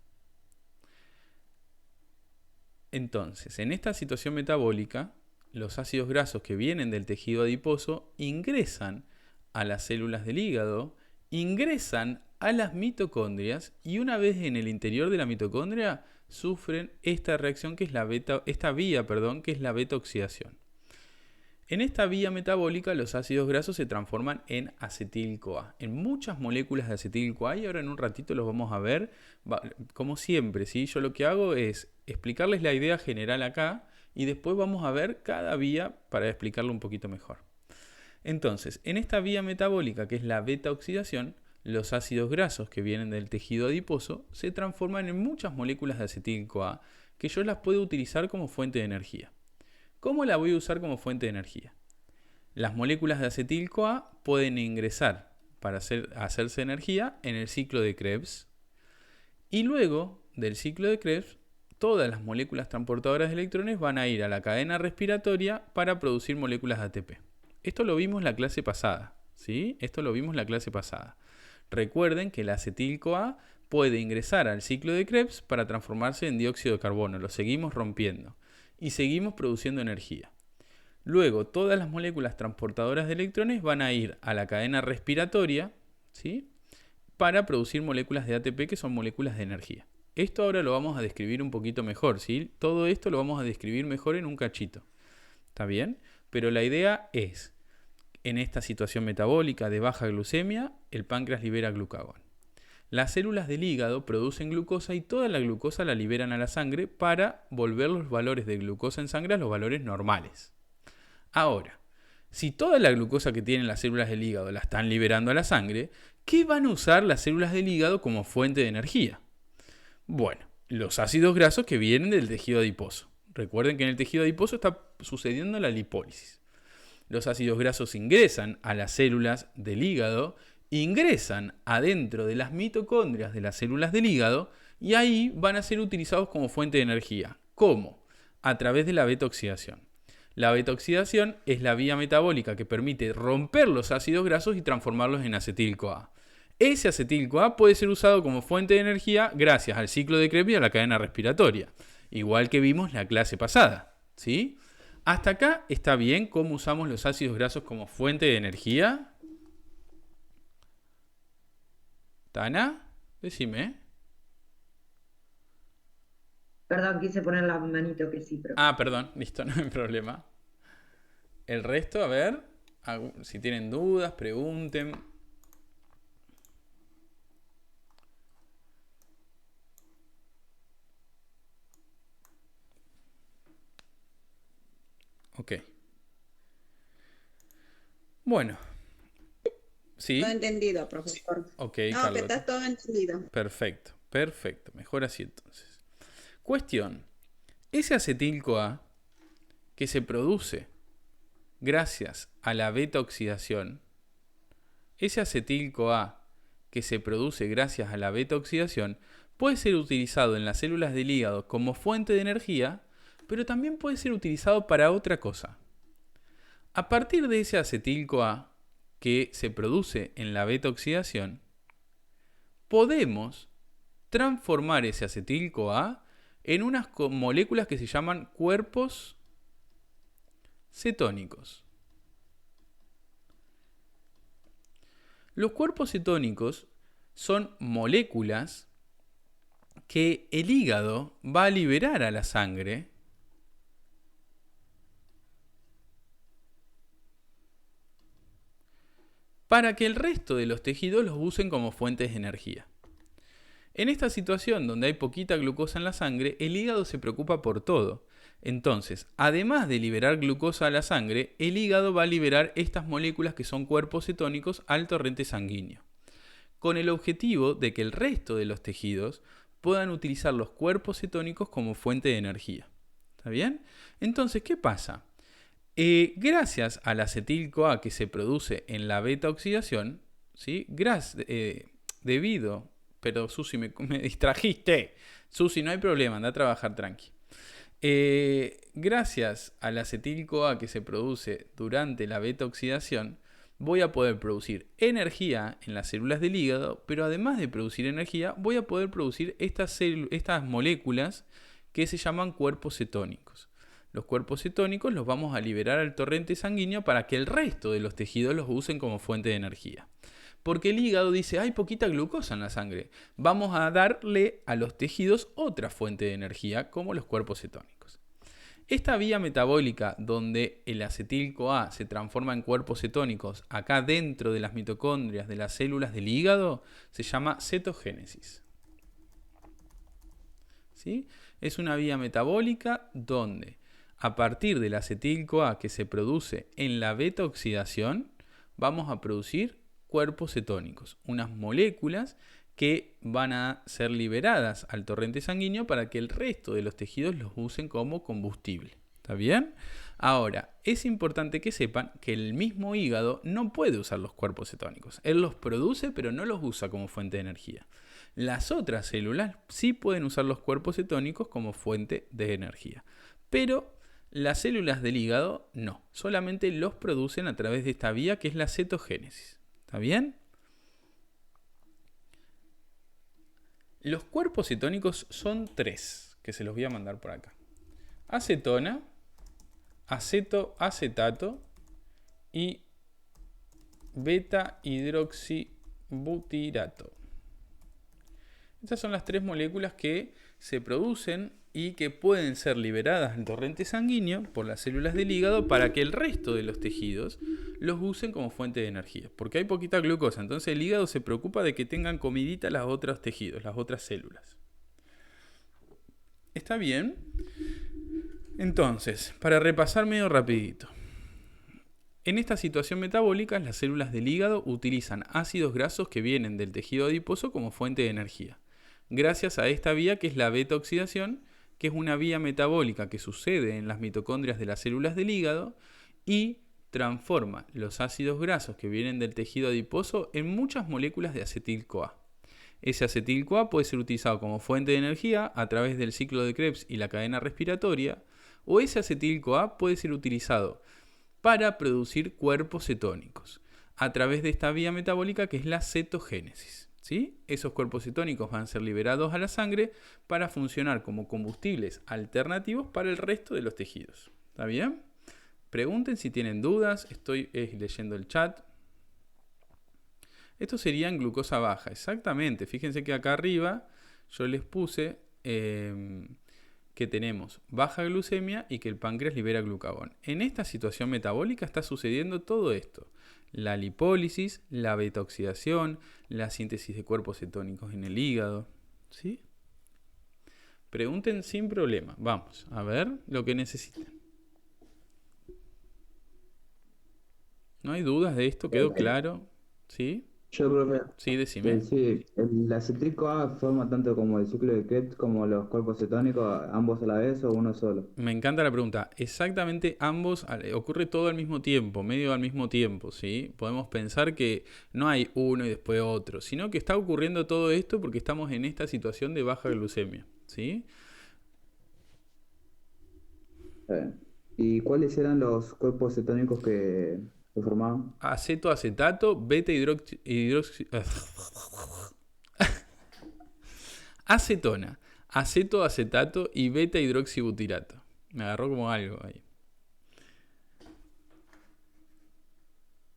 Entonces, en esta situación metabólica, los ácidos grasos que vienen del tejido adiposo ingresan a las células del hígado, ingresan a las mitocondrias y una vez en el interior de la mitocondria sufren esta reacción que es esta vía que es la beta-oxidación. En esta vía metabólica los ácidos grasos se transforman en acetil-CoA, en muchas moléculas de acetil-CoA y ahora en un ratito los vamos a ver, como siempre, ¿sí? Yo lo que hago es explicarles la idea general acá y después vamos a ver cada vía para explicarlo un poquito mejor. Entonces, en esta vía metabólica que es la beta-oxidación, los ácidos grasos que vienen del tejido adiposo se transforman en muchas moléculas de acetil-CoA que yo las puedo utilizar como fuente de energía. ¿Cómo la voy a usar como fuente de energía? Las moléculas de acetil-CoA pueden ingresar para hacerse energía en el ciclo de Krebs y luego del ciclo de Krebs todas las moléculas transportadoras de electrones van a ir a la cadena respiratoria para producir moléculas de ATP. Esto lo vimos en la clase pasada, ¿sí? Esto lo vimos en la clase pasada. Recuerden que el acetil-CoA puede ingresar al ciclo de Krebs para transformarse en dióxido de carbono. Lo seguimos rompiendo y seguimos produciendo energía. Luego, todas las moléculas transportadoras de electrones van a ir a la cadena respiratoria, ¿sí? Para producir moléculas de ATP que son moléculas de energía. Esto ahora lo vamos a describir un poquito mejor, ¿sí? Todo esto lo vamos a describir mejor en un cachito. ¿Está bien? Pero la idea es, en esta situación metabólica de baja glucemia, el páncreas libera glucagón. Las células del hígado producen glucosa y toda la glucosa la liberan a la sangre para volver los valores de glucosa en sangre a los valores normales. Ahora, si toda la glucosa que tienen las células del hígado la están liberando a la sangre, ¿qué van a usar las células del hígado como fuente de energía? Bueno, los ácidos grasos que vienen del tejido adiposo. Recuerden que en el tejido adiposo está sucediendo la lipólisis. Los ácidos grasos ingresan a las células del hígado, ingresan adentro de las mitocondrias de las células del hígado y ahí van a ser utilizados como fuente de energía. ¿Cómo? A través de la beta-oxidación. La beta-oxidación es la vía metabólica que permite romper los ácidos grasos y transformarlos en acetil-CoA. Ese acetil-CoA puede ser usado como fuente de energía gracias al ciclo de Krebs y a la cadena respiratoria, igual que vimos la clase pasada, ¿sí? Hasta acá está bien cómo usamos los ácidos grasos como fuente de energía. Tana, decime. Perdón, quise poner la manito que sí, pero... Ah, perdón, listo, no hay problema. El resto, a ver, si tienen dudas, pregunten. Ok. Bueno. ¿Sí? Todo entendido, profesor. Ok, No, que Carlota. está todo entendido. Perfecto, perfecto. Mejor así entonces. Cuestión. Ese acetil-CoA que se produce gracias a la beta-oxidación, ese acetil-CoA que se produce gracias a la beta-oxidación puede ser utilizado en las células del hígado como fuente de energía, pero también puede ser utilizado para otra cosa. A partir de ese acetil-CoA que se produce en la beta-oxidación, podemos transformar ese acetil-CoA en unas moléculas que se llaman cuerpos cetónicos. Los cuerpos cetónicos son moléculas que el hígado va a liberar a la sangre para que el resto de los tejidos los usen como fuentes de energía. En esta situación donde hay poquita glucosa en la sangre, el hígado se preocupa por todo. Entonces, además de liberar glucosa a la sangre, el hígado va a liberar estas moléculas que son cuerpos cetónicos al torrente sanguíneo, con el objetivo de que el resto de los tejidos puedan utilizar los cuerpos cetónicos como fuente de energía. ¿Está bien? Entonces, ¿qué pasa? Gracias al acetil-CoA que se produce en la beta-oxidación, ¿sí? Pero Susi, me distrajiste. Susi, no hay problema, anda a trabajar tranqui. Gracias al acetil-CoA que se produce durante la beta-oxidación, voy a poder producir energía en las células del hígado, pero además de producir energía, voy a poder producir estas moléculas que se llaman cuerpos cetónicos. Los cuerpos cetónicos los vamos a liberar al torrente sanguíneo para que el resto de los tejidos los usen como fuente de energía. Porque el hígado dice, hay poquita glucosa en la sangre, vamos a darle a los tejidos otra fuente de energía como los cuerpos cetónicos. Esta vía metabólica donde el acetil-CoA se transforma en cuerpos cetónicos acá dentro de las mitocondrias de las células del hígado se llama cetogénesis. ¿Sí? Es una vía metabólica donde a partir del acetil-CoA que se produce en la beta-oxidación vamos a producir cuerpos cetónicos, unas moléculas que van a ser liberadas al torrente sanguíneo para que el resto de los tejidos los usen como combustible. ¿Está bien? Ahora, es importante que sepan que el mismo hígado no puede usar los cuerpos cetónicos. Él los produce, pero no los usa como fuente de energía. Las otras células sí pueden usar los cuerpos cetónicos como fuente de energía. Pero las células del hígado no. Solamente los producen a través de esta vía que es la cetogénesis. ¿Está bien? Los cuerpos cetónicos son 3, que se los voy a mandar por acá. Acetona, acetato y beta-hidroxibutirato. Estas son las 3 moléculas que se producen y que pueden ser liberadas al torrente sanguíneo por las células del hígado para que el resto de los tejidos los usen como fuente de energía. Porque hay poquita glucosa, entonces el hígado se preocupa de que tengan comidita los otros tejidos, las otras células. ¿Está bien? Entonces, para repasar medio rapidito. En esta situación metabólica, las células del hígado utilizan ácidos grasos que vienen del tejido adiposo como fuente de energía. Gracias a esta vía que es la beta-oxidación, que es una vía metabólica que sucede en las mitocondrias de las células del hígado y transforma los ácidos grasos que vienen del tejido adiposo en muchas moléculas de acetil-CoA. Ese acetil-CoA puede ser utilizado como fuente de energía a través del ciclo de Krebs y la cadena respiratoria, o ese acetil-CoA puede ser utilizado para producir cuerpos cetónicos a través de esta vía metabólica que es la cetogénesis. ¿Sí? Esos cuerpos cetónicos van a ser liberados a la sangre para funcionar como combustibles alternativos para el resto de los tejidos. ¿Está bien? Pregunten si tienen dudas. Estoy leyendo el chat. Esto sería en glucosa baja. Exactamente. Fíjense que acá arriba yo les puse que tenemos baja glucemia y que el páncreas libera glucagón. En esta situación metabólica está sucediendo todo esto. La lipólisis, la beta-oxidación, la síntesis de cuerpos cetónicos en el hígado. ¿Sí? Pregunten sin problema. Vamos a ver lo que necesiten. ¿No hay dudas de esto? ¿Quedó claro? ¿Sí? Yo, profe. Sí, decime. Sí, el acetil-CoA forma tanto como el ciclo de Krebs como los cuerpos cetónicos, ambos a la vez o uno solo. Me encanta la pregunta. Exactamente ambos, ocurre todo al mismo tiempo, medio al mismo tiempo, ¿sí? Podemos pensar que no hay uno y después otro, sino que está ocurriendo todo esto porque estamos en esta situación de baja glucemia, ¿sí? ¿Y cuáles eran los cuerpos cetónicos que formaban? Acetato, Acetona, acetato y beta hidroxibutirato. Me agarró como algo ahí.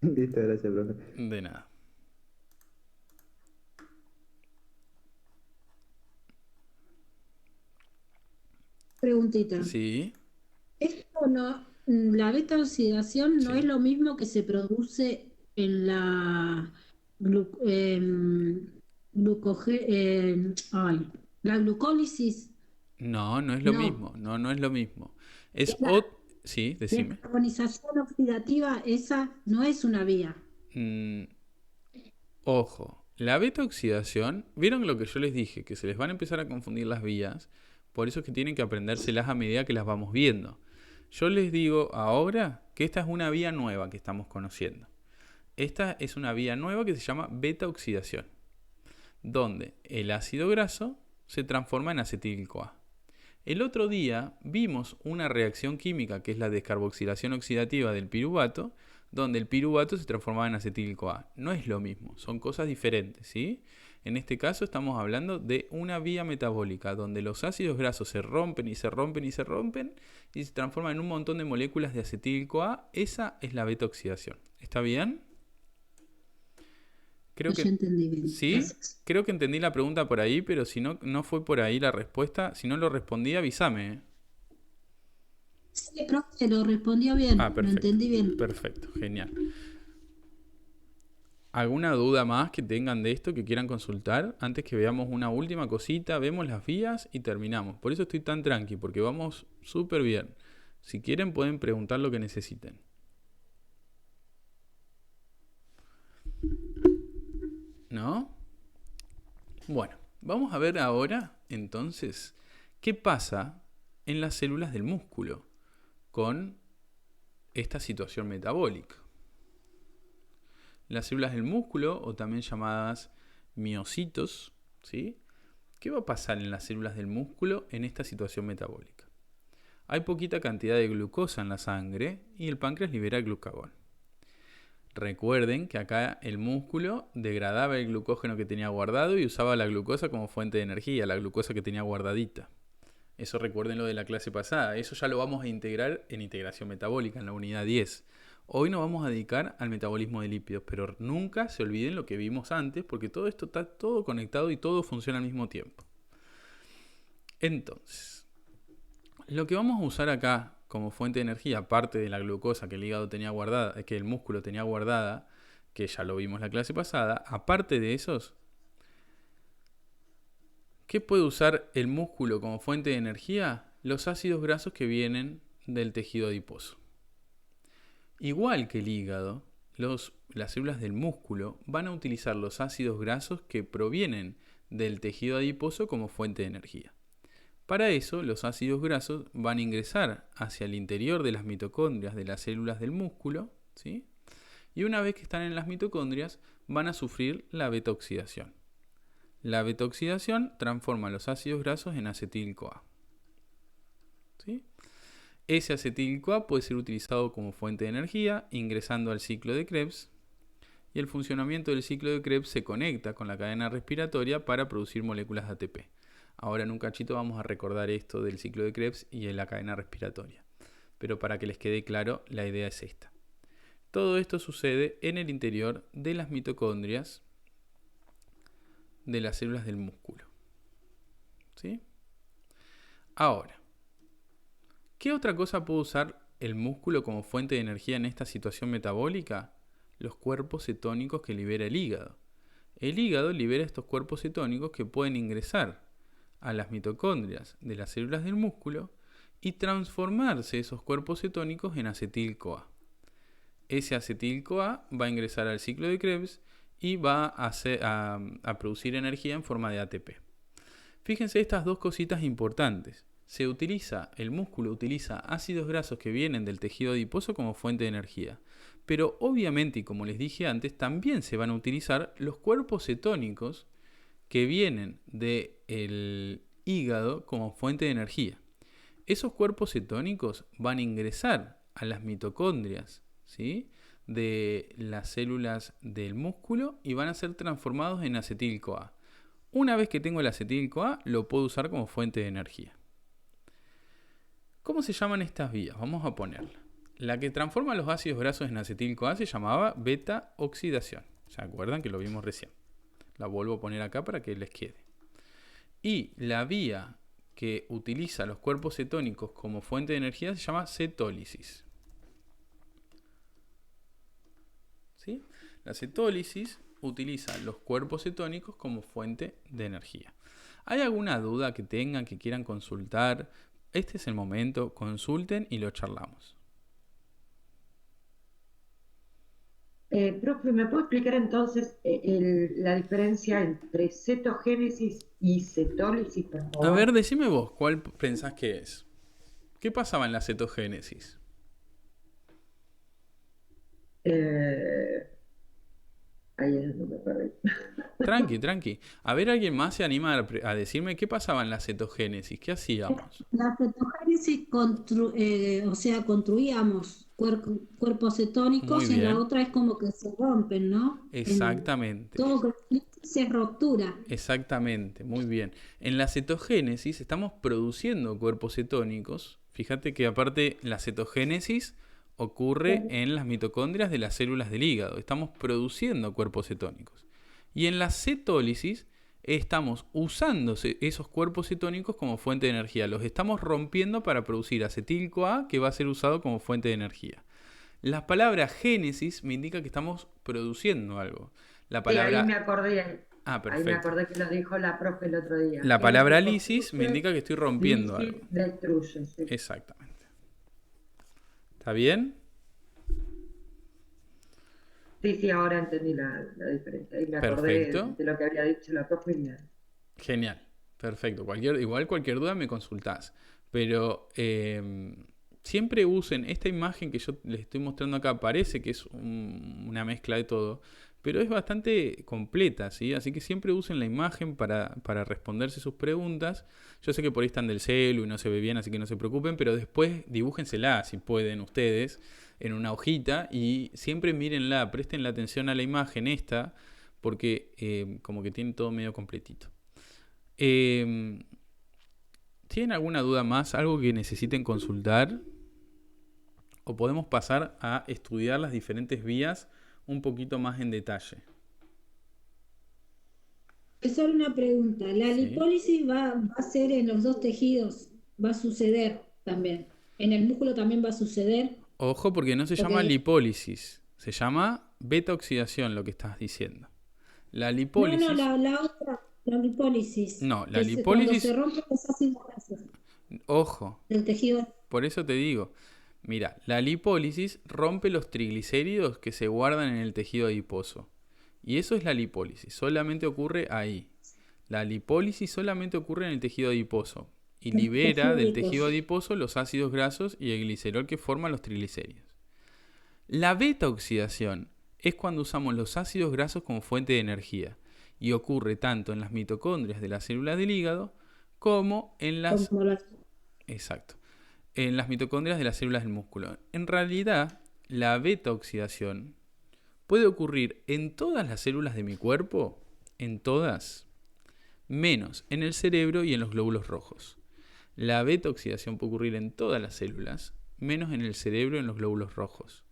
Listo, gracias, profe. De nada. Preguntita. Sí. Esto no, la beta oxidación no Sí. es lo mismo que se produce en la la glucólisis. No, no es lo No. mismo. No es lo mismo. Es La Sí, decime. descarbonización oxidativa, esa no es una vía. Ojo, la beta oxidación, ¿vieron lo que yo les dije? Que se les van a empezar a confundir las vías. Por eso es que tienen que aprendérselas a medida que las vamos viendo. Yo les digo ahora que esta es una vía nueva que estamos conociendo. Esta es una vía nueva que se llama beta oxidación, donde el ácido graso se transforma en acetil-CoA. El otro día vimos una reacción química que es la descarboxilación oxidativa del piruvato, donde el piruvato se transformaba en acetil-CoA. No es lo mismo, son cosas diferentes, ¿sí? En este caso estamos hablando de una vía metabólica donde los ácidos grasos se rompen y se rompen y se rompen y se transforman en un montón de moléculas de acetil-CoA. Esa es la beta oxidación. ¿Está bien? Creo Yo que entendí bien. sí, creo que entendí la pregunta por ahí, pero si no fue por ahí la respuesta, si no lo respondí, avísame. ¿Eh? Sí, profe, lo respondió bien, Ah, lo perfecto. entendí bien. Perfecto, genial. ¿Alguna duda más que tengan de esto que quieran consultar? Antes que veamos una última cosita, vemos las vías y terminamos. Por eso estoy tan tranqui, porque vamos súper bien. Si quieren pueden preguntar lo que necesiten. ¿No? Bueno, vamos a ver ahora, entonces, qué pasa en las células del músculo con esta situación metabólica. Las células del músculo, o también llamadas miocitos, ¿sí? ¿Qué va a pasar en las células del músculo en esta situación metabólica? Hay poquita cantidad de glucosa en la sangre y el páncreas libera glucagón. Recuerden que acá el músculo degradaba el glucógeno que tenía guardado y usaba la glucosa como fuente de energía, la glucosa que tenía guardadita. Eso recuerden lo de la clase pasada. Eso ya lo vamos a integrar en integración metabólica, en la unidad 10. Hoy nos vamos a dedicar al metabolismo de lípidos, pero nunca se olviden lo que vimos antes, porque todo esto está todo conectado y todo funciona al mismo tiempo. Entonces, lo que vamos a usar acá como fuente de energía, aparte de la glucosa que el hígado tenía guardada, que el músculo tenía guardada, que ya lo vimos la clase pasada, aparte de esos, ¿qué puede usar el músculo como fuente de energía? Los ácidos grasos que vienen del tejido adiposo. Igual que el hígado, las células del músculo van a utilizar los ácidos grasos que provienen del tejido adiposo como fuente de energía. Para eso, los ácidos grasos van a ingresar hacia el interior de las mitocondrias de las células del músculo, ¿sí? Y una vez que están en las mitocondrias, van a sufrir la beta-oxidación. La beta-oxidación transforma los ácidos grasos en acetil-CoA. ¿Sí? Ese acetil-CoA puede ser utilizado como fuente de energía ingresando al ciclo de Krebs, y el funcionamiento del ciclo de Krebs se conecta con la cadena respiratoria para producir moléculas de ATP. Ahora en un cachito vamos a recordar esto del ciclo de Krebs y de la cadena respiratoria. Pero para que les quede claro, la idea es esta. Todo esto sucede en el interior de las mitocondrias de las células del músculo. ¿Sí? Ahora, ¿qué otra cosa puede usar el músculo como fuente de energía en esta situación metabólica? Los cuerpos cetónicos que libera el hígado. El hígado libera estos cuerpos cetónicos que pueden ingresar a las mitocondrias de las células del músculo y transformarse esos cuerpos cetónicos en acetil-CoA. Ese acetil-CoA va a ingresar al ciclo de Krebs y va a producir energía en forma de ATP. Fíjense estas dos cositas importantes. El músculo utiliza ácidos grasos que vienen del tejido adiposo como fuente de energía. Pero obviamente, y como les dije antes, también se van a utilizar los cuerpos cetónicos que vienen del hígado como fuente de energía. Esos cuerpos cetónicos van a ingresar a las mitocondrias, ¿sí?, de las células del músculo y van a ser transformados en acetil-CoA. Una vez que tengo el acetil-CoA, lo puedo usar como fuente de energía. ¿Cómo se llaman estas vías? Vamos a ponerla. La que transforma los ácidos grasos en acetil-CoA se llamaba beta-oxidación. ¿Se acuerdan que lo vimos recién? La vuelvo a poner acá para que les quede. Y la vía que utiliza los cuerpos cetónicos como fuente de energía se llama cetólisis. ¿Sí? La cetólisis utiliza los cuerpos cetónicos como fuente de energía. ¿Hay alguna duda que tengan, que quieran consultar? Este es el momento, consulten y lo charlamos. Profe, ¿me puede explicar entonces la diferencia entre cetogénesis y cetólisis, por favor? A ver, decime vos, ¿cuál pensás que es? ¿Qué pasaba en la cetogénesis? Ahí es donde me perdí. Tranqui. A ver, ¿alguien más se anima a decirme qué pasaba en la cetogénesis? ¿Qué hacíamos? La cetogénesis, construíamos cuerpos cetónicos. Muy y la bien. otra es como que se rompen, ¿no? Exactamente. Todo crecimiento es ruptura. Exactamente, muy bien. En la cetogénesis estamos produciendo cuerpos cetónicos. Fíjate que aparte la cetogénesis ocurre en las mitocondrias de las células del hígado. Estamos produciendo cuerpos cetónicos. Y en la cetólisis estamos usando esos cuerpos cetónicos como fuente de energía. Los estamos rompiendo para producir acetil-CoA, que va a ser usado como fuente de energía. La palabra génesis me indica que estamos produciendo algo. La palabra... Sí, ahí me acordé. Ah, Ahí me perfecto. acordé que lo dijo la profe el otro día. La palabra Génesis lisis me construye, indica que estoy rompiendo lisis algo. destruye. Sí. Exactamente. ¿Está bien? Sí, ahora entendí la diferencia. Ahí me acordé Perfecto. de lo que había dicho la profe. Genial. Perfecto. Igual cualquier duda me consultás. Pero siempre usen esta imagen que yo les estoy mostrando acá. Parece que es una mezcla de todo, pero es bastante completa, ¿sí? Así que siempre usen la imagen para responderse sus preguntas. Yo sé que por ahí están del celu y no se ve bien, así que no se preocupen, pero después dibújensela, si pueden ustedes, en una hojita y siempre mírenla, presten la atención a la imagen esta, porque como que tiene todo medio completito. ¿Tienen alguna duda más? ¿Algo que necesiten consultar? ¿O podemos pasar a estudiar las diferentes vías un poquito más en detalle? Es solo una pregunta. ¿La Sí. lipólisis va a ser en los dos tejidos? ¿Va a suceder también? ¿En el músculo también va a suceder? Ojo, porque no se llama lipólisis, se llama beta-oxidación lo que estás diciendo. La lipólisis... No, la otra, la lipólisis. No, la Cuando lipólisis... se rompen los ácidos grasos Ojo, del tejido. por eso te digo, mira, la lipólisis rompe los triglicéridos que se guardan en el tejido adiposo. Y eso es la lipólisis, solamente ocurre ahí. La lipólisis solamente ocurre en el tejido adiposo y libera del tejido adiposo los ácidos grasos y el glicerol que forman los triglicéridos. La beta-oxidación es cuando usamos los ácidos grasos como fuente de energía y ocurre tanto en las mitocondrias de las células del hígado como en las... Exacto. En las mitocondrias de las células del músculo. En realidad, la beta-oxidación puede ocurrir en todas las células de mi cuerpo, en todas, menos en el cerebro y en los glóbulos rojos. La beta-oxidación puede ocurrir en todas las células, menos en el cerebro y en los glóbulos rojos.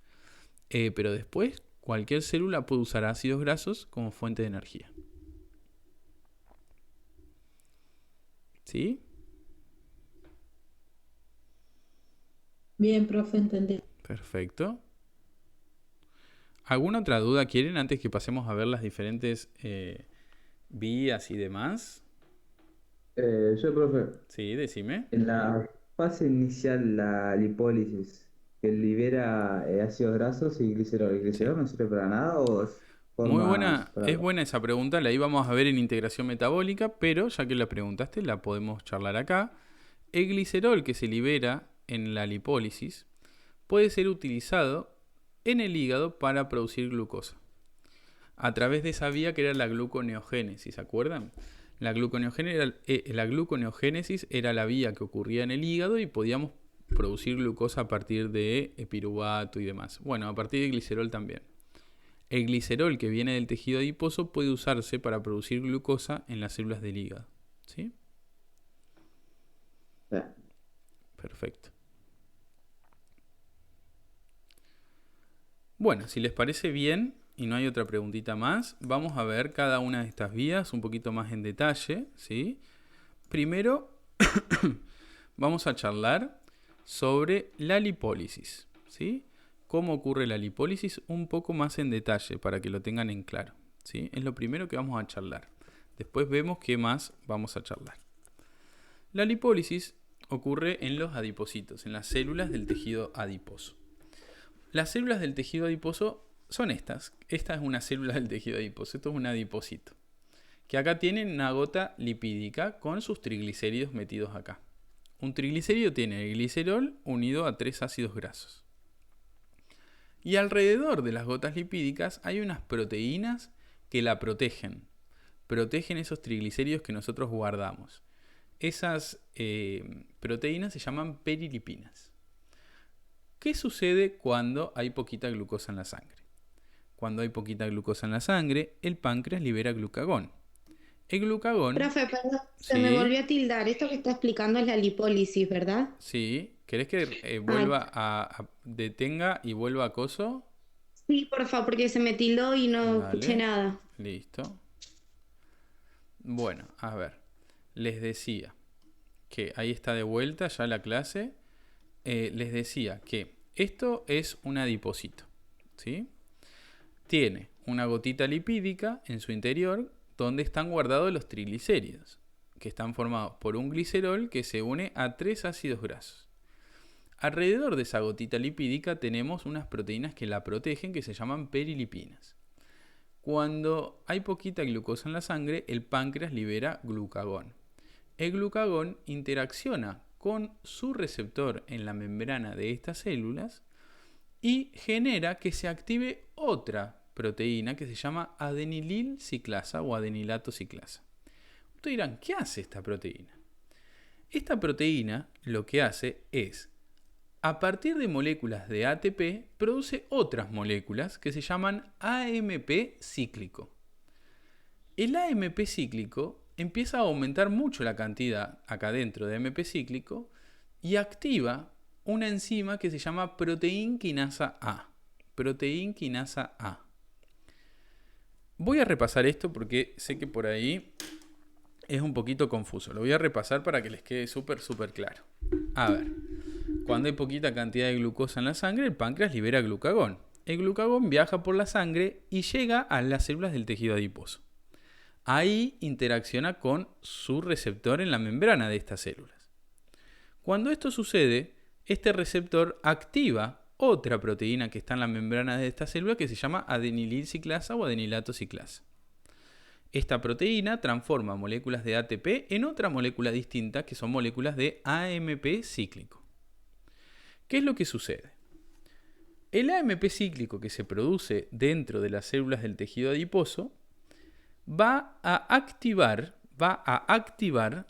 Pero después, cualquier célula puede usar ácidos grasos como fuente de energía. ¿Sí? Bien, profe, entendí. Perfecto. ¿Alguna otra duda quieren antes que pasemos a ver las diferentes vías y demás? Yo, profe, Sí, decime. en la fase inicial, la lipólisis, que libera ácidos grasos y glicerol. ¿El glicerol no sirve para nada o es Muy buena, para es algo? buena esa pregunta, la íbamos a ver en integración metabólica, pero ya que la preguntaste, la podemos charlar acá. El glicerol que se libera en la lipólisis puede ser utilizado en el hígado para producir glucosa, a través de esa vía que era la gluconeogénesis, ¿se acuerdan? La gluconeogénesis era la vía que ocurría en el hígado y podíamos producir glucosa a partir de piruvato y demás. Bueno, a partir de glicerol también. El glicerol que viene del tejido adiposo puede usarse para producir glucosa en las células del hígado. ¿Sí? Perfecto. Bueno, si les parece bien y no hay otra preguntita más, vamos a ver cada una de estas vías un poquito más en detalle, ¿sí? Primero, vamos a charlar sobre la lipólisis, ¿sí? Cómo ocurre la lipólisis un poco más en detalle para que lo tengan en claro, ¿sí? Es lo primero que vamos a charlar. Después vemos qué más vamos a charlar. La lipólisis ocurre en los adipocitos, en las células del tejido adiposo. Las células del tejido adiposo son estas. Esta es una célula del tejido adiposo. Esto es un adipocito. Que acá tienen una gota lipídica con sus triglicéridos metidos acá. Un triglicérido tiene el glicerol unido a 3 ácidos grasos. Y alrededor de las gotas lipídicas hay unas proteínas que la protegen. Protegen esos triglicéridos que nosotros guardamos. Esas proteínas se llaman perilipinas. ¿Qué sucede cuando hay poquita glucosa en la sangre? Cuando hay poquita glucosa en la sangre, el páncreas libera glucagón. El glucagón... Profe, perdón, se Sí. me volvió a tildar. Esto que está explicando es la lipólisis, ¿verdad? Sí. ¿Querés que vuelva detenga y vuelva a coso? Sí, por favor, porque se me tildó y no Dale. escuché nada. Listo. Bueno, a ver. Les decía que ahí está de vuelta ya la clase. Les decía que esto es un adipocito, ¿sí? Tiene una gotita lipídica en su interior donde están guardados los triglicéridos, que están formados por un glicerol que se une a 3 ácidos grasos. Alrededor de esa gotita lipídica tenemos unas proteínas que la protegen que se llaman perilipinas. Cuando hay poquita glucosa en la sangre, el páncreas libera glucagón. El glucagón interacciona con su receptor en la membrana de estas células y genera que se active otra proteína que se llama adenilil ciclasa o adenilato ciclasa. Ustedes dirán, ¿qué hace esta proteína? Esta proteína lo que hace es, a partir de moléculas de ATP, produce otras moléculas que se llaman AMP cíclico. El AMP cíclico empieza a aumentar mucho la cantidad acá dentro de AMP cíclico y activa una enzima que se llama proteína quinasa A. Proteína quinasa A. Voy a repasar esto porque sé que por ahí es un poquito confuso. Lo voy a repasar para que les quede súper claro. A ver, cuando hay poquita cantidad de glucosa en la sangre, el páncreas libera glucagón. El glucagón viaja por la sangre y llega a las células del tejido adiposo. Ahí interacciona con su receptor en la membrana de estas células. Cuando esto sucede, este receptor activa otra proteína que está en la membrana de esta célula que se llama adenilil ciclasa o adenilato ciclasa. Esta proteína transforma moléculas de ATP en otra molécula distinta que son moléculas de AMP cíclico. ¿Qué es lo que sucede? El AMP cíclico que se produce dentro de las células del tejido adiposo va a activar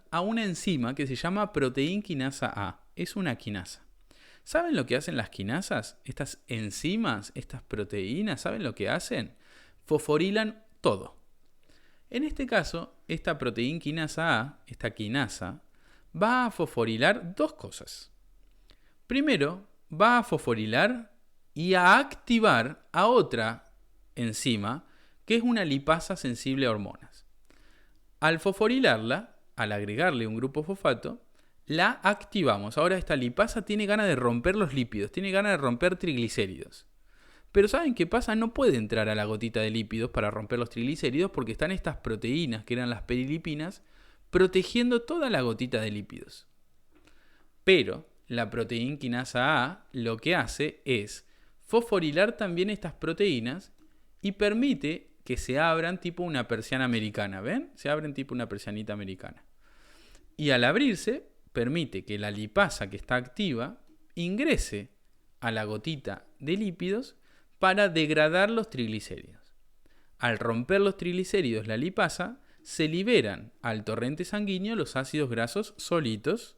a una enzima que se llama proteína quinasa A. Es una quinasa. ¿Saben lo que hacen las quinasas? Estas enzimas, estas proteínas, ¿saben lo que hacen? Fosforilan todo. En este caso, esta proteína quinasa A, esta quinasa, va a fosforilar dos cosas. Primero, va a fosforilar y a activar a otra enzima que es una lipasa sensible a hormonas. Al fosforilarla, al agregarle un grupo fosfato, la activamos. Ahora esta lipasa tiene ganas de romper los lípidos, tiene ganas de romper triglicéridos. Pero ¿saben qué pasa? No puede entrar a la gotita de lípidos para romper los triglicéridos porque están estas proteínas, que eran las perilipinas, protegiendo toda la gotita de lípidos. Pero la proteína quinasa A lo que hace es fosforilar también estas proteínas y permite que se abran tipo una persiana americana. ¿Ven? Se abren tipo una persianita americana. Y al abrirse, permite que la lipasa que está activa ingrese a la gotita de lípidos para degradar los triglicéridos. Al romper los triglicéridos, la lipasa, se liberan al torrente sanguíneo los ácidos grasos solitos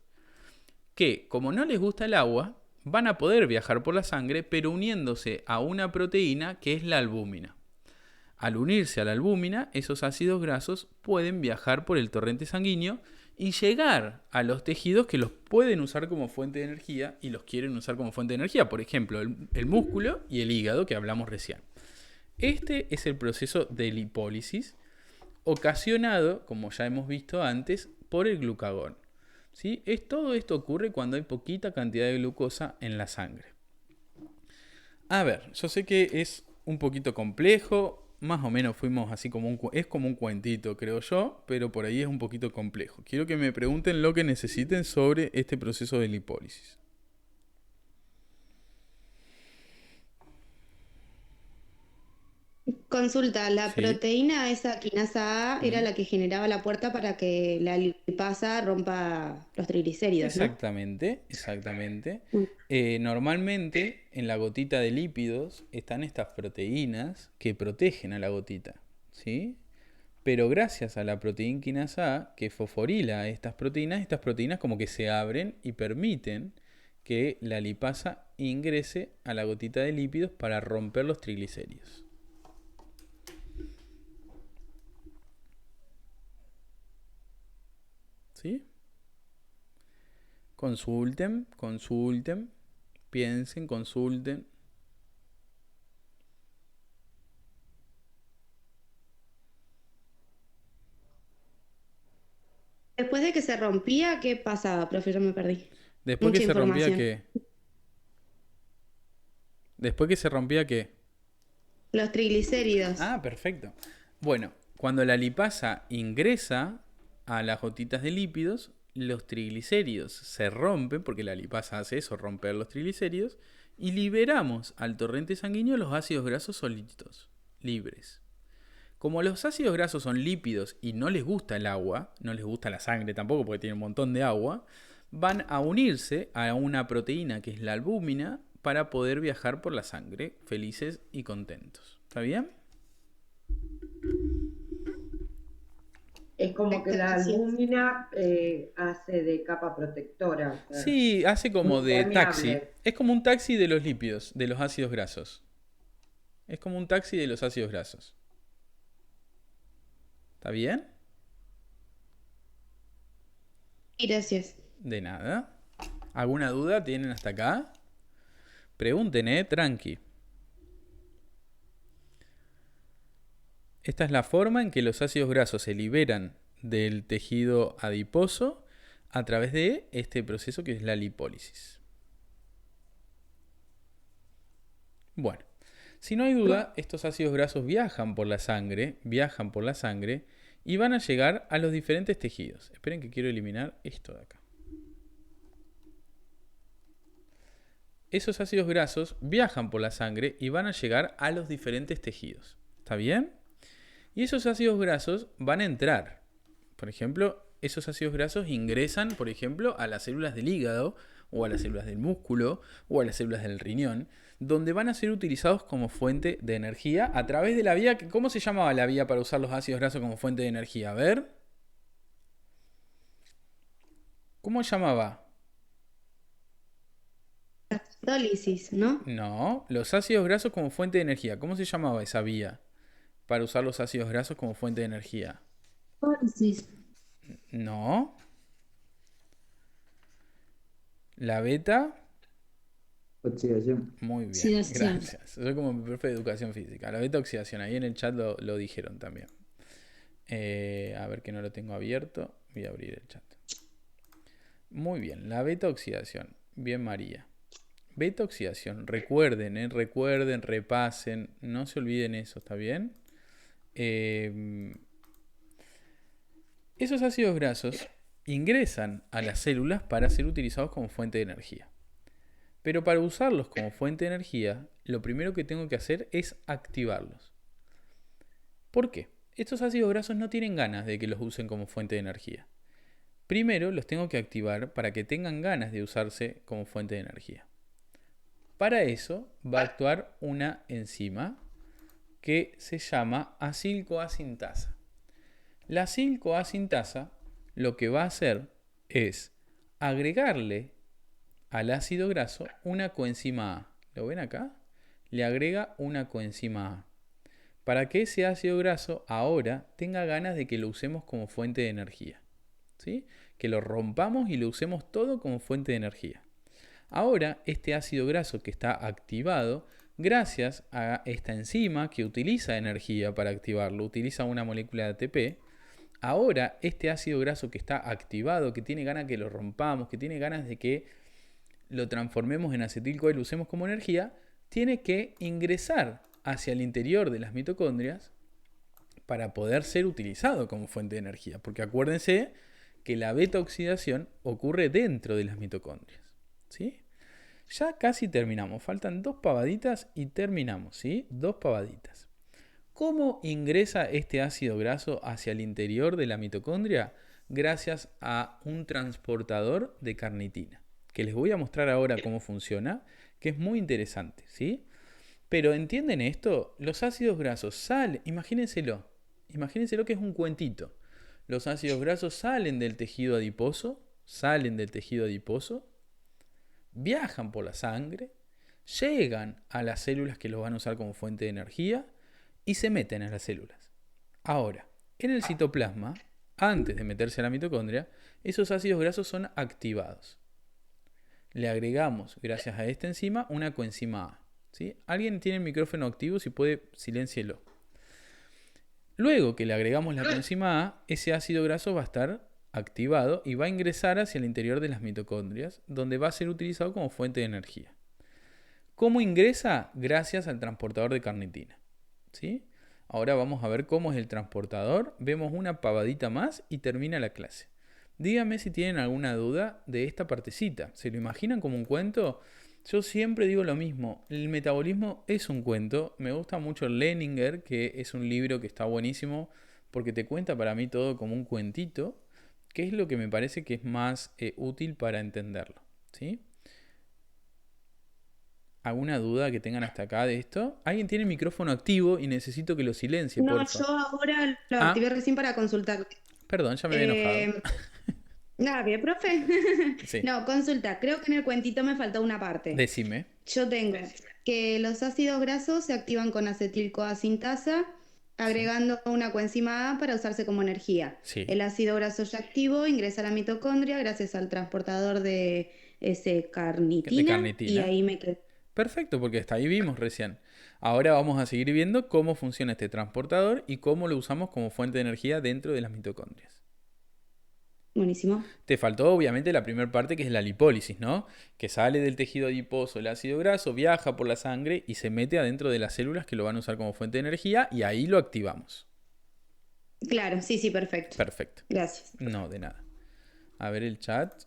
que, como no les gusta el agua, van a poder viajar por la sangre, pero uniéndose a una proteína que es la albúmina. Al unirse a la albúmina, esos ácidos grasos pueden viajar por el torrente sanguíneo y llegar a los tejidos que los pueden usar como fuente de energía y los quieren usar como fuente de energía. Por ejemplo, el músculo y el hígado que hablamos recién. Este es el proceso de lipólisis ocasionado, como ya hemos visto antes, por el glucagón. ¿Sí? Todo esto ocurre cuando hay poquita cantidad de glucosa en la sangre. A ver, yo sé que es un poquito complejo. Más o menos fuimos así es como un cuentito, creo yo, pero por ahí es un poquito complejo. Quiero que me pregunten lo que necesiten sobre este proceso de lipólisis. Consulta, la Sí. proteína esa quinasa A era la que generaba la puerta para que la lipasa rompa los triglicéridos, ¿no? Exactamente. Normalmente en la gotita de lípidos están estas proteínas que protegen a la gotita, ¿sí? Pero gracias a la proteína quinasa A que fosforila estas proteínas como que se abren y permiten que la lipasa ingrese a la gotita de lípidos para romper los triglicéridos. ¿Sí? Consulten, piensen, consulten. Después de que se rompía, ¿qué pasaba, profe? Yo me perdí. Después Mucha que se rompía, información. ¿qué? Después que se rompía, ¿qué? Los triglicéridos. Ah, perfecto. Bueno, cuando la lipasa ingresa a las gotitas de lípidos, los triglicéridos se rompen, porque la lipasa hace eso, romper los triglicéridos, y liberamos al torrente sanguíneo los ácidos grasos solitos, libres. Como los ácidos grasos son lípidos y no les gusta el agua, no les gusta la sangre tampoco porque tiene un montón de agua, van a unirse a una proteína que es la albúmina para poder viajar por la sangre felices y contentos. ¿Está bien? Es como que la albúmina hace de capa protectora. O sea, Sí, hace como de taxi. impermeable. Es como un taxi de los lípidos, de los ácidos grasos. Es como un taxi de los ácidos grasos. ¿Está bien? Gracias. De nada. ¿Alguna duda tienen hasta acá? Pregunten, tranqui. Esta es la forma en que los ácidos grasos se liberan del tejido adiposo a través de este proceso que es la lipólisis. Bueno, si no hay duda, estos ácidos grasos viajan por la sangre y van a llegar a los diferentes tejidos. Esperen que quiero eliminar esto de acá. Esos ácidos grasos viajan por la sangre y van a llegar a los diferentes tejidos. ¿Está bien? Y esos ácidos grasos van a entrar. Por ejemplo, esos ácidos grasos ingresan, por ejemplo, a las células del hígado, o a las células del músculo, o a las células del riñón, donde van a ser utilizados como fuente de energía a través de la vía. ¿Cómo se llamaba la vía para usar los ácidos grasos como fuente de energía? A ver. ¿Cómo se llamaba? Católisis, ¿no? No, los ácidos grasos como fuente de energía. ¿Cómo se llamaba esa vía para usar los ácidos grasos como fuente de energía? Pólisis. No. La beta. Oxidación. Muy bien, Oxidación. gracias. Soy como mi profe de educación física. La beta oxidación, ahí en el chat lo dijeron también. A ver que no lo tengo abierto. Voy a abrir el chat. Muy bien, la beta oxidación. Bien, María. Beta oxidación, recuerden, repasen, no se olviden eso, ¿está bien? Esos ácidos grasos ingresan a las células para ser utilizados como fuente de energía. Pero para usarlos como fuente de energía, lo primero que tengo que hacer es activarlos. ¿Por qué? Estos ácidos grasos no tienen ganas de que los usen como fuente de energía. Primero los tengo que activar para que tengan ganas de usarse como fuente de energía. Para eso va a actuar una enzima que se llama acil-CoA-sintasa. La acil-CoA-sintasa lo que va a hacer es agregarle al ácido graso una coenzima A. ¿Lo ven acá? Le agrega una coenzima A. para que ese ácido graso ahora tenga ganas de que lo usemos como fuente de energía. ¿Sí? Que lo rompamos y lo usemos todo como fuente de energía. Ahora, este ácido graso que está activado, gracias a esta enzima que utiliza energía para activarlo, utiliza una molécula de ATP, ahora este ácido graso que está activado, que tiene ganas de que lo rompamos, que tiene ganas de que lo transformemos en acetil-CoA y lo usemos como energía, tiene que ingresar hacia el interior de las mitocondrias para poder ser utilizado como fuente de energía. Porque acuérdense que la beta-oxidación ocurre dentro de las mitocondrias. ¿Sí? Ya casi terminamos. Faltan 2 pavaditas y terminamos. ¿Sí? 2 pavaditas. ¿Cómo ingresa este ácido graso hacia el interior de la mitocondria? Gracias a un transportador de carnitina, que les voy a mostrar ahora cómo funciona, que es muy interesante. ¿Sí? Pero ¿entienden esto? Los ácidos grasos salen, imagínenselo que es un cuentito. Los ácidos grasos salen del tejido adiposo, viajan por la sangre, llegan a las células que los van a usar como fuente de energía y se meten en las células. Ahora, en el citoplasma, antes de meterse a la mitocondria, esos ácidos grasos son activados. Le agregamos, gracias a esta enzima, una coenzima A. ¿Sí? ¿Alguien tiene el micrófono activo? Si puede, siléncielo. Luego que le agregamos la coenzima A, ese ácido graso va a estar activado y va a ingresar hacia el interior de las mitocondrias, donde va a ser utilizado como fuente de energía. ¿Cómo ingresa? Gracias al transportador de carnitina. ¿Sí? Ahora vamos a ver cómo es el transportador. Vemos una pavadita más y termina la clase. Díganme si tienen alguna duda de esta partecita. ¿Se lo imaginan como un cuento? Yo siempre digo lo mismo, el metabolismo es un cuento. Me gusta mucho Leninger, que es un libro que está buenísimo porque te cuenta para mí todo como un cuentito, que es lo que me parece que es más útil para entenderlo. ¿Sí? ¿Alguna duda que tengan hasta acá de esto? ¿Alguien tiene el micrófono activo y necesito que lo silencie, No, porfa? yo ahora lo activé recién para consultar. Perdón, ya me había enojado. Nada, bien, profe. Sí. No, consulta. Creo que en el cuentito me faltó una parte. Decime. Yo tengo que los ácidos grasos se activan con acetil-CoA sintasa, agregando una coenzima A para usarse como energía. Sí. El ácido graso ya activo ingresa a la mitocondria gracias al transportador de carnitina. Y ahí me quedé. Perfecto, porque hasta ahí vimos recién. Ahora vamos a seguir viendo cómo funciona este transportador y cómo lo usamos como fuente de energía dentro de las mitocondrias. Buenísimo. Te faltó obviamente la primera parte, que es la lipólisis, ¿no? Que sale del tejido adiposo el ácido graso, viaja por la sangre y se mete adentro de las células que lo van a usar como fuente de energía y ahí lo activamos. Claro, sí, perfecto. Perfecto. Gracias. No, de nada. A ver el chat.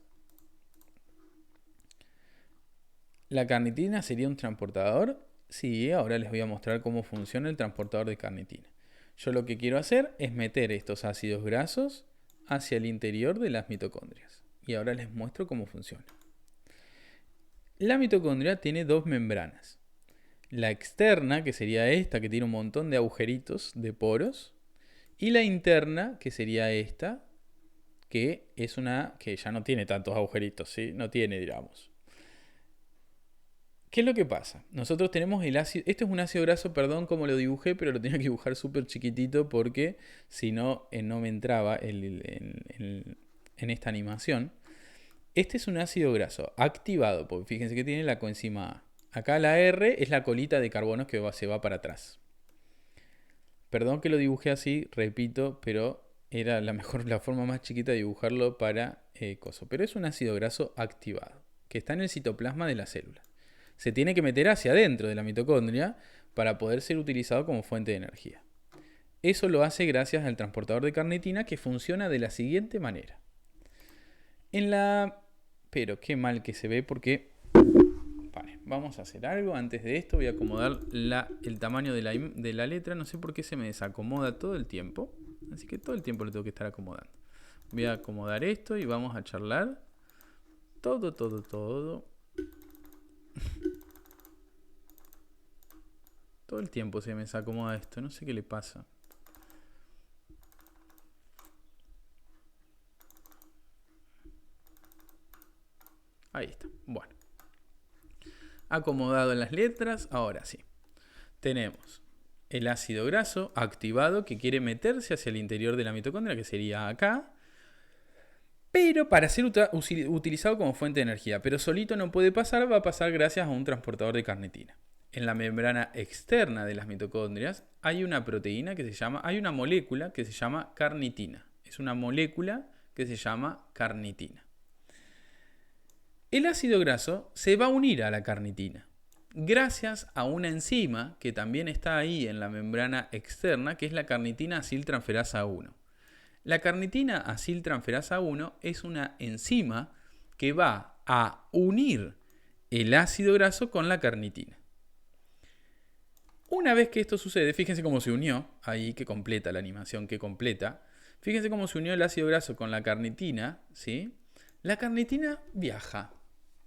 ¿La carnitina sería un transportador? Sí, ahora les voy a mostrar cómo funciona el transportador de carnitina. Yo lo que quiero hacer es meter estos ácidos grasos hacia el interior de las mitocondrias. Y ahora les muestro cómo funciona. La mitocondria tiene 2 membranas. La externa, que sería esta, que tiene un montón de agujeritos, de poros. Y la interna, que sería esta, que es una que ya no tiene tantos agujeritos, ¿sí? No tiene, digamos. ¿Qué es lo que pasa? Nosotros tenemos el ácido... Esto es un ácido graso, perdón cómo lo dibujé, pero lo tenía que dibujar súper chiquitito porque si no, no me entraba en esta animación. Este es un ácido graso activado, porque fíjense que tiene la coenzima A. Acá la R es la colita de carbonos que se va para atrás. Perdón que lo dibujé así, repito, pero era la forma más chiquita de dibujarlo para coso. Pero es un ácido graso activado, que está en el citoplasma de la célula. Se tiene que meter hacia adentro de la mitocondria para poder ser utilizado como fuente de energía. Eso lo hace gracias al transportador de carnitina, que funciona de la siguiente manera. Pero qué mal que se ve porque... Vale, vamos a hacer algo. Antes de esto voy a acomodar el tamaño de la letra. No sé por qué se me desacomoda todo el tiempo. Así que todo el tiempo lo tengo que estar acomodando. Voy a acomodar esto y vamos a charlar. Todo. Todo el tiempo se me desacomoda esto. No sé qué le pasa. Ahí está. Bueno. Acomodado en las letras. Ahora sí. Tenemos el ácido graso activado que quiere meterse hacia el interior de la mitocondria, que sería acá, pero para ser utilizado como fuente de energía. Pero solito no puede pasar, va a pasar gracias a un transportador de carnitina. En la membrana externa de las mitocondrias hay una proteína que se llama, hay una molécula que se llama carnitina. Es una molécula que se llama carnitina. El ácido graso se va a unir a la carnitina gracias a una enzima que también está ahí en la membrana externa, que es la carnitina aciltransferasa 1. La carnitina aciltransferasa 1 es una enzima que va a unir el ácido graso con la carnitina. Una vez que esto sucede, fíjense cómo se unió, ahí que completa la animación, que completa. Fíjense cómo se unió el ácido graso con la carnitina, ¿sí? La carnitina viaja,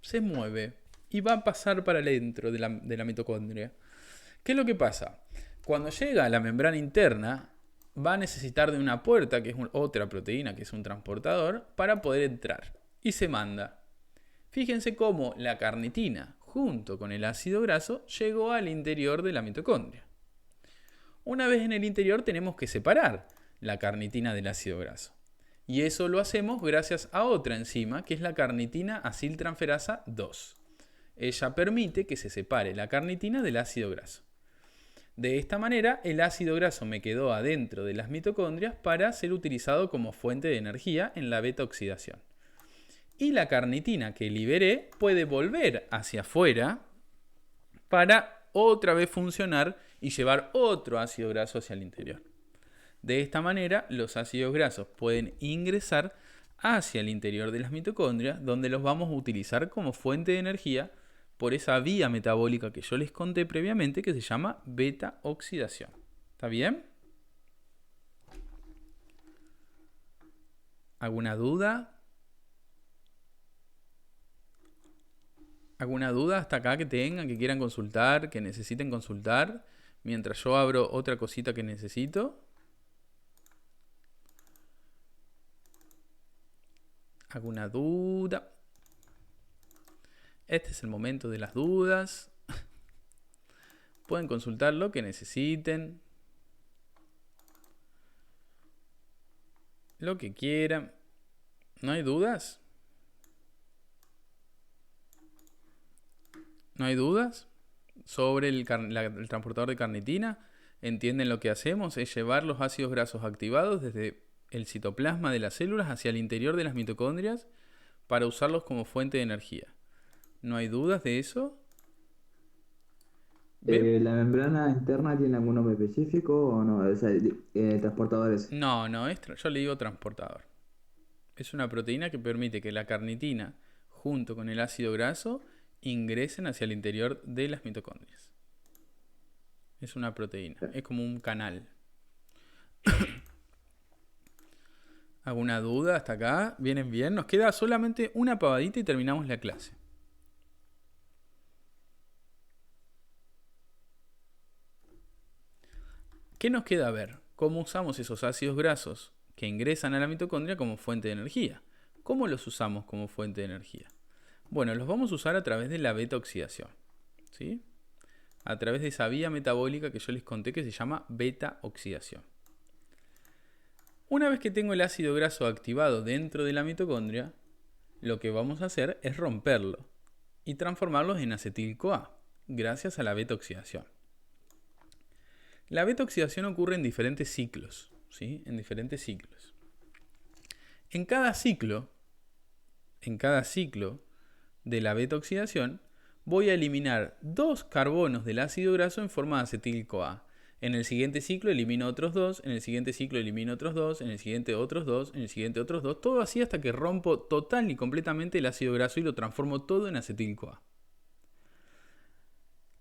se mueve y va a pasar para adentro de la mitocondria. ¿Qué es lo que pasa? Cuando llega a la membrana interna, va a necesitar de una puerta, que es otra proteína, que es un transportador, para poder entrar. Y se manda. Fíjense cómo la carnitina, junto con el ácido graso, llegó al interior de la mitocondria. Una vez en el interior tenemos que separar la carnitina del ácido graso. Y eso lo hacemos gracias a otra enzima, que es la carnitina aciltransferasa 2. Ella permite que se separe la carnitina del ácido graso. De esta manera, el ácido graso me quedó adentro de las mitocondrias para ser utilizado como fuente de energía en la beta-oxidación. Y la carnitina que liberé puede volver hacia afuera para otra vez funcionar y llevar otro ácido graso hacia el interior. De esta manera, los ácidos grasos pueden ingresar hacia el interior de las mitocondrias, donde los vamos a utilizar como fuente de energía por esa vía metabólica que yo les conté previamente, que se llama beta-oxidación. ¿Está bien? ¿Alguna duda? ¿Alguna duda hasta acá que tengan, que quieran consultar, que necesiten consultar? Mientras yo abro otra cosita que necesito. ¿Alguna duda? Este es el momento de las dudas. Pueden consultar lo que necesiten. Lo que quieran. ¿No hay dudas? ¿No hay dudas sobre el transportador de carnitina? ¿Entienden lo que hacemos? Es llevar los ácidos grasos activados desde el citoplasma de las células hacia el interior de las mitocondrias para usarlos como fuente de energía. ¿No hay dudas de eso? ¿La membrana interna tiene algún nombre específico o no? O sea, transportadores. No, yo le digo transportador. Es una proteína que permite que la carnitina junto con el ácido graso ingresen hacia el interior de las mitocondrias. Es una proteína, es como un canal. ¿Alguna duda hasta acá? ¿Vienen bien? Nos queda solamente una pavadita y terminamos la clase. ¿Qué nos queda ver? ¿Cómo usamos esos ácidos grasos que ingresan a la mitocondria como fuente de energía? ¿Cómo los usamos como fuente de energía? Bueno, los vamos a usar a través de la beta-oxidación, ¿sí? A través de esa vía metabólica que yo les conté que se llama beta-oxidación. Una vez que tengo el ácido graso activado dentro de la mitocondria, lo que vamos a hacer es romperlo y transformarlos en acetil-CoA, gracias a la beta-oxidación. La beta-oxidación ocurre en diferentes ciclos, ¿sí? En diferentes ciclos. En cada ciclo de la beta-oxidación, voy a eliminar 2 carbonos del ácido graso en forma de acetil-CoA. En el siguiente ciclo elimino otros 2, en el siguiente ciclo elimino otros 2, en el siguiente otros 2, en el siguiente otros 2, todo así hasta que rompo total y completamente el ácido graso y lo transformo todo en acetil-CoA.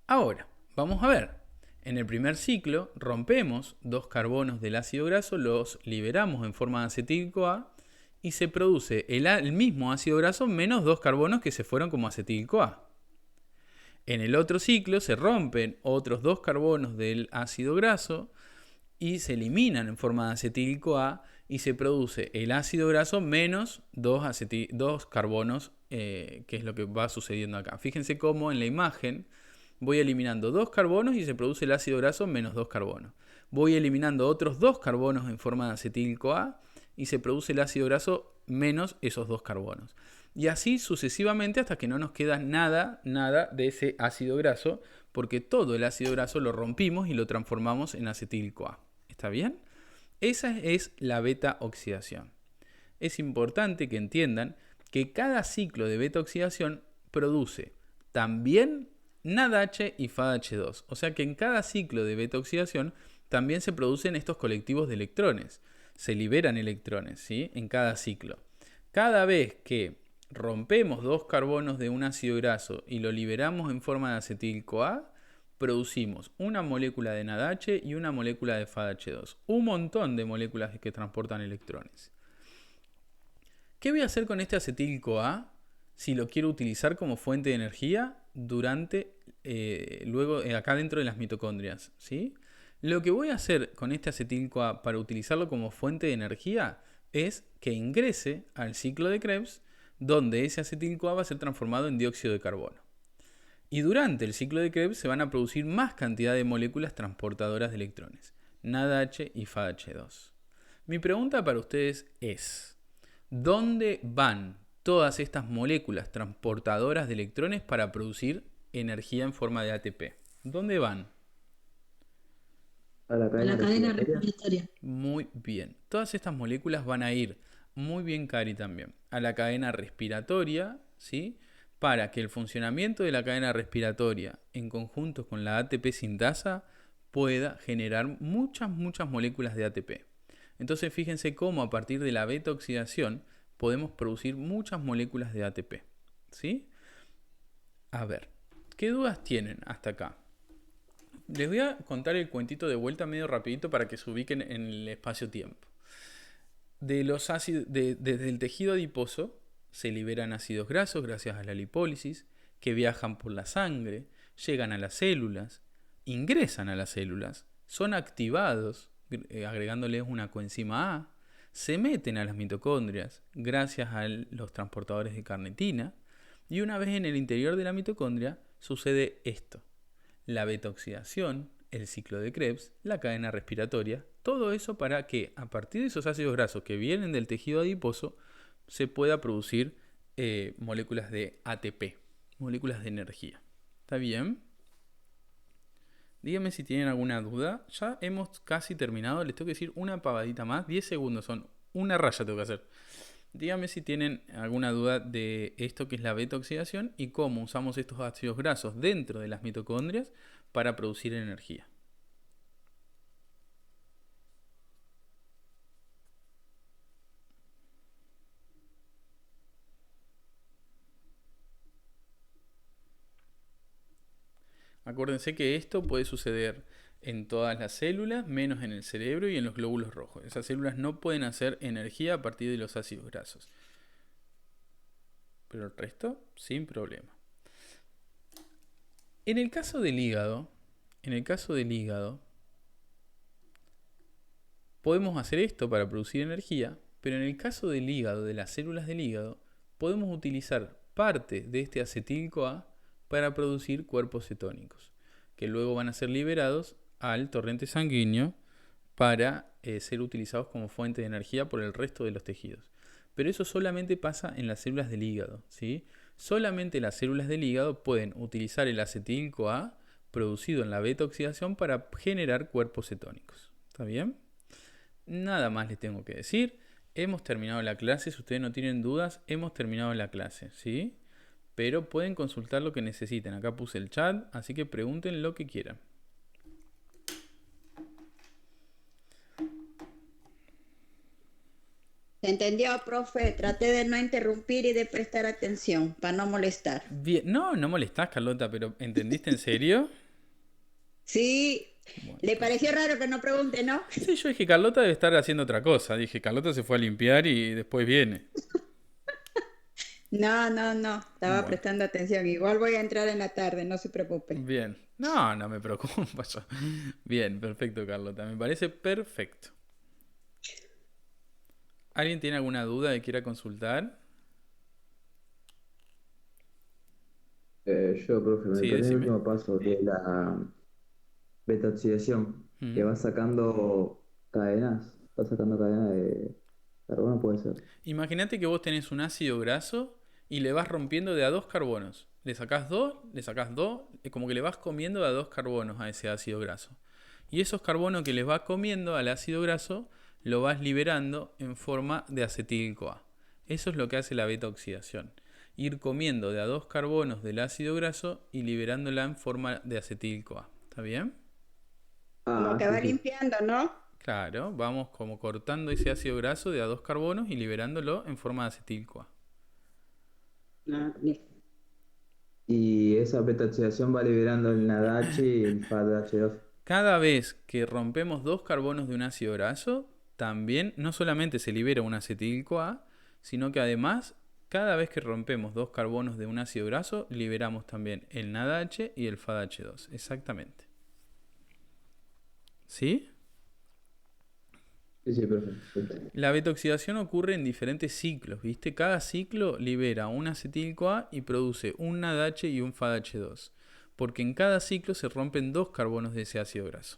Ahora, vamos a ver. En el primer ciclo rompemos 2 carbonos del ácido graso, los liberamos en forma de acetil-CoA y se produce el mismo ácido graso menos 2 carbonos que se fueron como acetil-CoA. En el otro ciclo se rompen otros 2 carbonos del ácido graso y se eliminan en forma de acetil-CoA y se produce el ácido graso menos 2 carbonos, que es lo que va sucediendo acá. Fíjense cómo en la imagen voy eliminando 2 carbonos y se produce el ácido graso menos 2 carbonos. Voy eliminando otros 2 carbonos en forma de acetil-CoA y se produce el ácido graso menos esos 2 carbonos. Y así sucesivamente hasta que no nos queda nada de ese ácido graso, porque todo el ácido graso lo rompimos y lo transformamos en acetil-CoA. ¿Está bien? Esa es la beta oxidación. Es importante que entiendan que cada ciclo de beta oxidación produce también NADH y FADH2. O sea que en cada ciclo de beta oxidación también se producen estos colectivos de electrones. Se liberan electrones, ¿sí? En cada ciclo. Cada vez que rompemos 2 carbonos de un ácido graso y lo liberamos en forma de acetil-CoA, producimos una molécula de NADH y una molécula de FADH2. Un montón de moléculas que transportan electrones. ¿Qué voy a hacer con este acetil-CoA si lo quiero utilizar como fuente de energía acá dentro de las mitocondrias? ¿Sí? Lo que voy a hacer con este acetil-CoA para utilizarlo como fuente de energía es que ingrese al ciclo de Krebs, donde ese acetil-CoA va a ser transformado en dióxido de carbono. Y durante el ciclo de Krebs se van a producir más cantidad de moléculas transportadoras de electrones, NADH y FADH2. Mi pregunta para ustedes es, ¿dónde van todas estas moléculas transportadoras de electrones para producir energía en forma de ATP? ¿Dónde van? A la cadena respiratoria. Muy bien. Todas estas moléculas van a ir, muy bien Cari también, a la cadena respiratoria, ¿sí? Para que el funcionamiento de la cadena respiratoria en conjunto con la ATP sintasa pueda generar muchas moléculas de ATP. Entonces fíjense cómo a partir de la beta oxidación podemos producir muchas moléculas de ATP, ¿sí? A ver, ¿qué dudas tienen hasta acá? Les voy a contar el cuentito de vuelta medio rapidito para que se ubiquen en el espacio-tiempo. Desde el tejido adiposo se liberan ácidos grasos gracias a la lipólisis, que viajan por la sangre, llegan a las células, ingresan a las células, son activados agregándoles una coenzima A, se meten a las mitocondrias gracias a los transportadores de carnitina, y una vez en el interior de la mitocondria sucede esto: la beta oxidación, el ciclo de Krebs, la cadena respiratoria, todo eso para que a partir de esos ácidos grasos que vienen del tejido adiposo se pueda producir moléculas de ATP, moléculas de energía. ¿Está bien? Díganme si tienen alguna duda. Ya hemos casi terminado. Les tengo que decir una pavadita más. 10 segundos son. Una raya tengo que hacer. Díganme si tienen alguna duda de esto que es la beta oxidación y cómo usamos estos ácidos grasos dentro de las mitocondrias para producir energía. Acuérdense que esto puede suceder en todas las células, menos en el cerebro y en los glóbulos rojos. Esas células no pueden hacer energía a partir de los ácidos grasos. Pero el resto, sin problema. En el caso del hígado, podemos hacer esto para producir energía, pero en el caso del hígado, de las células del hígado, podemos utilizar parte de este acetil-CoA para producir cuerpos cetónicos, que luego van a ser liberados al torrente sanguíneo para ser utilizados como fuente de energía por el resto de los tejidos. Pero eso solamente pasa en las células del hígado, ¿sí? Solamente las células del hígado pueden utilizar el acetil-CoA producido en la beta oxidación para generar cuerpos cetónicos. ¿Está bien? Nada más les tengo que decir. Hemos terminado la clase. Si ustedes no tienen dudas, hemos terminado la clase, ¿sí? Pero pueden consultar lo que necesiten. Acá puse el chat, así que pregunten lo que quieran. ¿Se entendió, profe? Traté de no interrumpir y de prestar atención, para no molestar. Bien. No molestás, Carlota, pero ¿entendiste en serio? Sí. Bueno. ¿Le pareció raro que no pregunte, no? Sí, yo dije, Carlota debe estar haciendo otra cosa. Dije, Carlota se fue a limpiar y después viene. No. Estaba prestando atención. Igual voy a entrar en la tarde, no se preocupen. Bien. No me preocupo yo. Bien, perfecto, Carlota. Me parece perfecto. ¿Alguien tiene alguna duda que quiera consultar? Profe, me Sí, perdí el decime. último paso de la beta-oxidación, que Mm. va sacando va sacando cadenas de carbono, puede ser. Imagínate que vos tenés un ácido graso y le vas rompiendo de a dos carbonos. Le sacás dos, como que le vas comiendo de a dos carbonos a ese ácido graso. Y esos carbonos que les vas comiendo al ácido graso, lo vas liberando en forma de acetil-CoA. Eso es lo que hace la beta-oxidación. Ir comiendo de a dos carbonos del ácido graso y liberándola en forma de acetil-CoA. ¿Está bien? Como Ah, que sí, va sí. limpiando, ¿no? Claro, vamos como cortando ese ácido graso de a dos carbonos y liberándolo en forma de acetil-CoA. Ah, listo. Y esa beta-oxidación va liberando el NADH y el FADH2. Cada vez que rompemos dos carbonos de un ácido graso, también no solamente se libera un acetil-CoA, sino que además, cada vez que rompemos dos carbonos de un ácido graso, liberamos también el NADH y el FADH2. Exactamente. ¿Sí? Sí, sí, perfecto. La betoxidación ocurre en diferentes ciclos, ¿viste? Cada ciclo libera un acetil-CoA y produce un NADH y un FADH2, porque en cada ciclo se rompen dos carbonos de ese ácido graso.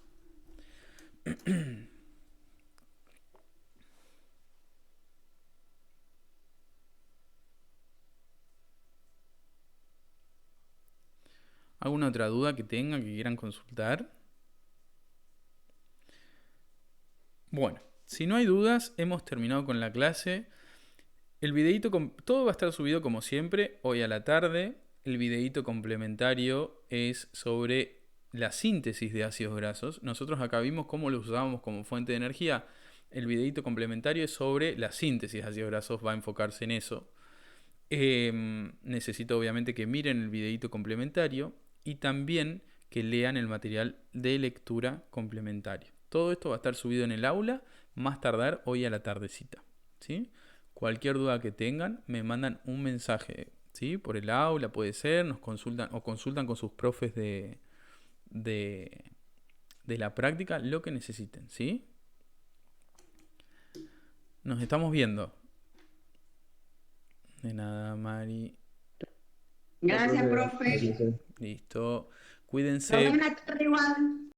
¿Alguna otra duda que tengan, que quieran consultar? Bueno, si no hay dudas, hemos terminado con la clase. El videíto, todo va a estar subido como siempre, hoy a la tarde. El videíto complementario es sobre la síntesis de ácidos grasos. Nosotros acá vimos cómo lo usábamos como fuente de energía. El videíto complementario es sobre la síntesis de ácidos grasos, va a enfocarse en eso. Necesito obviamente que miren el videíto complementario y también que lean el material de lectura complementario. Todo esto va a estar subido en el aula, más tardar hoy a la tardecita, ¿sí? Cualquier duda que tengan, me mandan un mensaje, ¿sí? Por el aula puede ser, nos consultan o consultan con sus profes de, de la práctica, lo que necesiten, ¿sí? Nos estamos viendo. De nada, Mari. Gracias, Profe, profe. gracias. Listo. Nos Cuídense. vemos en la tarde igual.